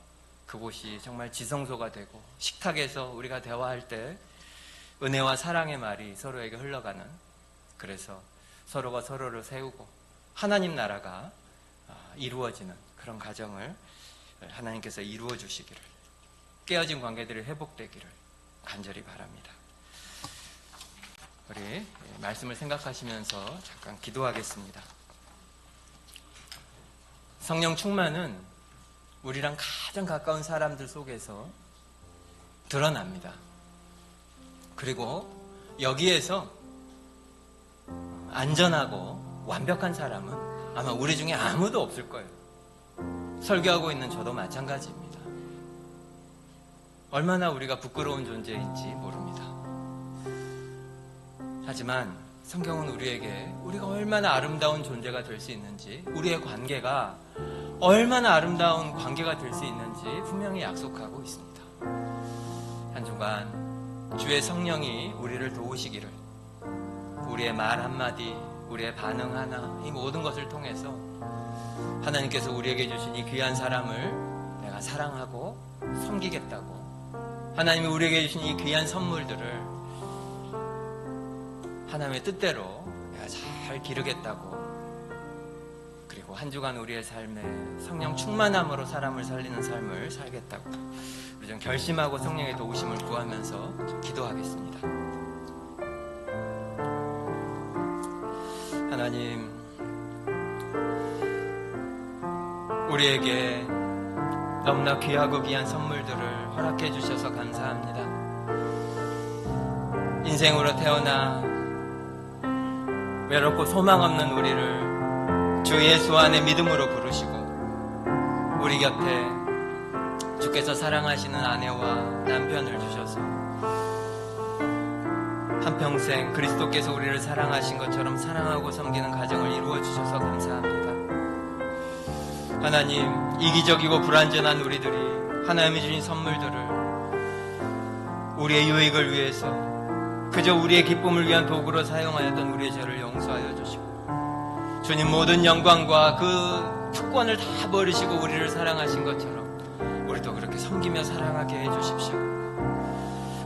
그곳이 정말 지성소가 되고 식탁에서 우리가 대화할 때 은혜와 사랑의 말이 서로에게 흘러가는, 그래서 서로가 서로를 세우고 하나님 나라가 이루어지는 그런 가정을 하나님께서 이루어 주시기를, 깨어진 관계들이 회복되기를 간절히 바랍니다. 우리 말씀을 생각하시면서 잠깐 기도하겠습니다. 성령 충만은 우리랑 가장 가까운 사람들 속에서 드러납니다. 그리고 여기에서 안전하고 완벽한 사람은 아마 우리 중에 아무도 없을 거예요. 설교하고 있는 저도 마찬가지입니다. 얼마나 우리가 부끄러운 존재인지 모릅니다. 하지만 성경은 우리에게 우리가 얼마나 아름다운 존재가 될 수 있는지, 우리의 관계가 얼마나 아름다운 관계가 될 수 있는지 분명히 약속하고 있습니다. 한 주간 주의 성령이 우리를 도우시기를, 우리의 말 한마디, 우리의 반응 하나, 이 모든 것을 통해서 하나님께서 우리에게 주신 이 귀한 사람을 내가 사랑하고 섬기겠다고, 하나님이 우리에게 주신 이 귀한 선물들을 하나님의 뜻대로 내가 잘 기르겠다고, 그리고 한 주간 우리의 삶에 성령 충만함으로 사람을 살리는 삶을 살겠다고 우리 좀 결심하고 성령의 도우심을 구하면서 좀 기도하겠습니다. 하나님, 우리에게 너무나 귀하고 귀한 선물들을 허락해 주셔서 감사합니다. 인생으로 태어나 외롭고 소망 없는 우리를 주 예수 안에 믿음으로 부르시고, 우리 곁에 주께서 사랑하시는 아내와 남편을 주셔서 한평생 그리스도께서 우리를 사랑하신 것처럼 사랑하고 섬기는 가정을 이루어 주셔서 감사합니다. 하나님, 이기적이고 불완전한 우리들이 하나님이 주신 선물들을 우리의 유익을 위해서, 그저 우리의 기쁨을 위한 도구로 사용하였던 우리의 죄를 용서하여 주시고, 주님 모든 영광과 그 특권을 다 버리시고 우리를 사랑하신 것처럼 우리도 그렇게 섬기며 사랑하게 해주십시오.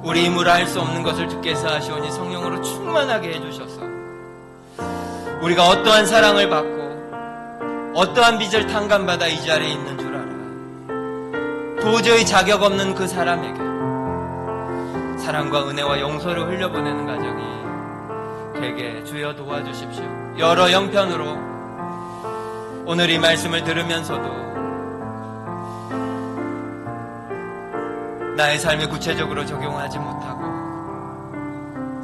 우리 힘으로 할 수 없는 것을 주께서 하시오니 성령으로 충만하게 해주셔서 우리가 어떠한 사랑을 받고 어떠한 빚을 탕감받아 이 자리에 있는 줄 알아 도저히 자격 없는 그 사람에게 사랑과 은혜와 용서를 흘려보내는 가정이 되게 주여 도와주십시오. 여러 형편으로 오늘 이 말씀을 들으면서도 나의 삶에 구체적으로 적용하지 못하고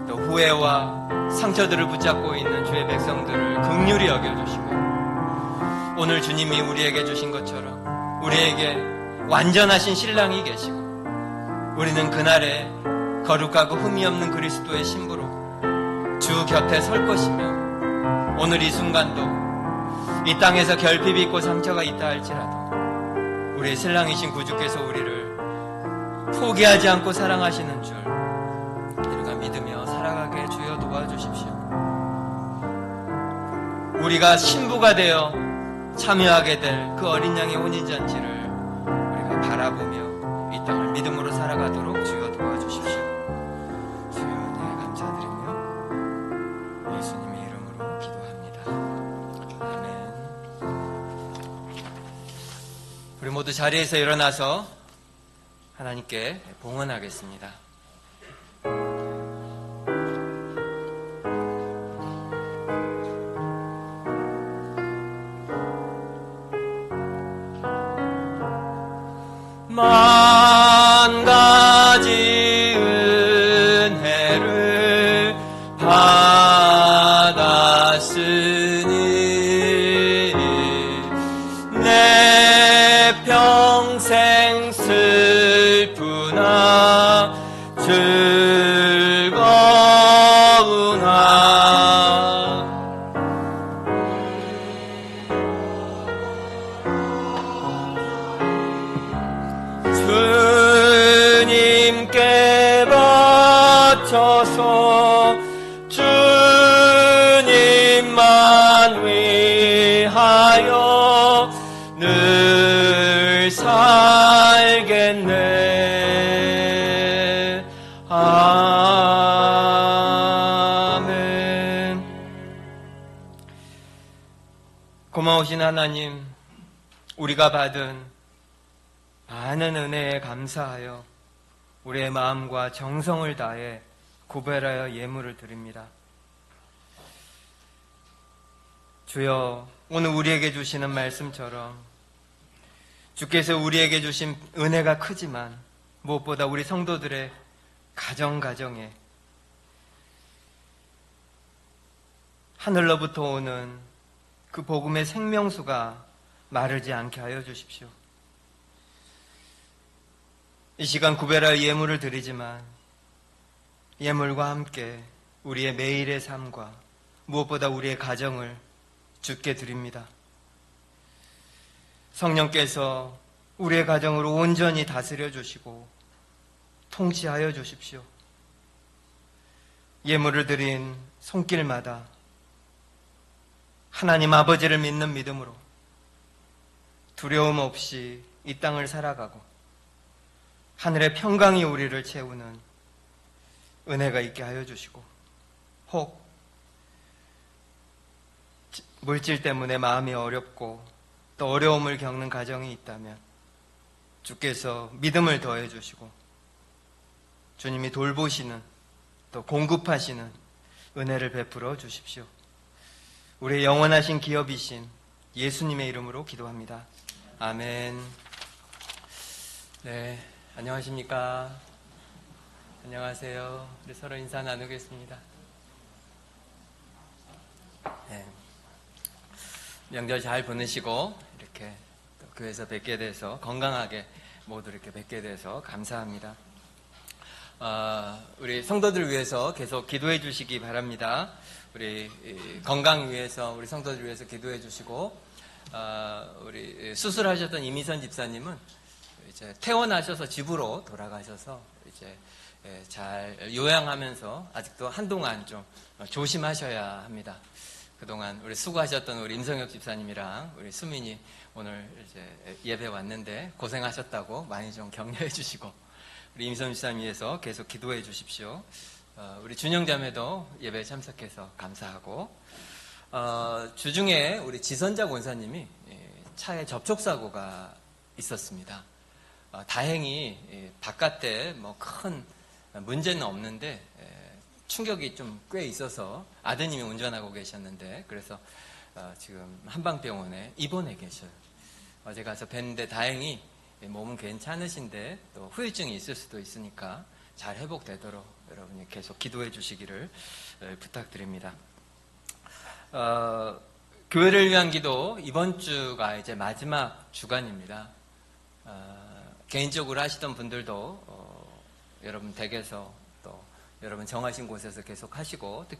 또 후회와 상처들을 붙잡고 있는 주의 백성들을 긍휼히 여겨주시고, 오늘 주님이 우리에게 주신 것처럼 우리에게 완전하신 신랑이 계시고 우리는 그날에 거룩하고 흠이 없는 그리스도의 신부로 주 곁에 설 것이며, 오늘 이 순간도 이 땅에서 결핍이 있고 상처가 있다 할지라도 우리의 신랑이신 구주께서 우리를 포기하지 않고 사랑하시는 줄 우리가 믿으며 살아가게 주여 도와주십시오. 우리가 신부가 되어 참여하게 될 그 어린 양의 혼인잔치를 우리가 바라보며 이 땅을 믿음으로 살아가도록 주여 도와주십시오. 주여 은혜 감사드리며 예수님의 이름으로 기도합니다. 아멘. 우리 모두 자리에서 일어나서 하나님께 봉헌하겠습니다. 만 가지 은혜를 받았으니 내 평생 슬프나 즐거우나 주님께 바쳐서 주님만 위하여 늘 살겠네. 아멘. 고마우신 하나님, 우리가 받은 많은 은혜에 감사하여 우리의 마음과 정성을 다해 구별하여 예물을 드립니다. 주여, 오늘 우리에게 주시는 말씀처럼 주께서 우리에게 주신 은혜가 크지만 무엇보다 우리 성도들의 가정에 하늘로부터 오는 그 복음의 생명수가 마르지 않게 하여 주십시오. 이 시간 구별하여 예물을 드리지만 예물과 함께 우리의 매일의 삶과 무엇보다 우리의 가정을 주께 드립니다. 성령께서 우리의 가정을 온전히 다스려 주시고 통치하여 주십시오. 예물을 드린 손길마다 하나님 아버지를 믿는 믿음으로 두려움 없이 이 땅을 살아가고 하늘의 평강이 우리를 채우는 은혜가 있게 하여 주시고, 혹 물질 때문에 마음이 어렵고 또 어려움을 겪는 가정이 있다면 주께서 믿음을 더해 주시고 주님이 돌보시는 또 공급하시는 은혜를 베풀어 주십시오. 우리의 영원하신 기업이신 예수님의 이름으로 기도합니다. 아멘. 네, 안녕하십니까? 안녕하세요. 우리 서로 인사 나누겠습니다. 네. 명절 잘 보내시고 이렇게 또 교회에서 뵙게 돼서 건강하게 모두 이렇게 뵙게 돼서 감사합니다. 우리 성도들 위해서 계속 기도해 주시기 바랍니다. 우리 건강 위해서 우리 성도들 위해서 기도해 주시고, 우리 수술하셨던 이미선 집사님은 이제 퇴원하셔서 집으로 돌아가셔서 이제 잘 요양하면서 아직도 한동안 좀 조심하셔야 합니다. 그동안 우리 수고하셨던 우리 임성혁 집사님이랑 우리 수민이 오늘 이제 예배 왔는데 고생하셨다고 많이 좀 격려해 주시고, 우리 임성혁 집사님 위해서 계속 기도해 주십시오. 우리 준영자매도 예배에 참석해서 감사하고, 주중에 우리 지선자 권사님이 차에 접촉사고가 있었습니다. 다행히 바깥에 뭐 큰 문제는 없는데 충격이 좀 꽤 있어서 아드님이 운전하고 계셨는데, 그래서 지금 한방병원에 입원해 계셔요. 어제 가서 뵀는데 다행히 몸은 괜찮으신데 또 후유증이 있을 수도 있으니까 잘 회복되도록 여러분이 계속 기도해 주시기를 부탁드립니다. 교회를 위한 기도 이번 주가 이제 마지막 주간입니다. 개인적으로 하시던 분들도 여러분 댁에서 또 여러분 정하신 곳에서 계속 하시고, 특별히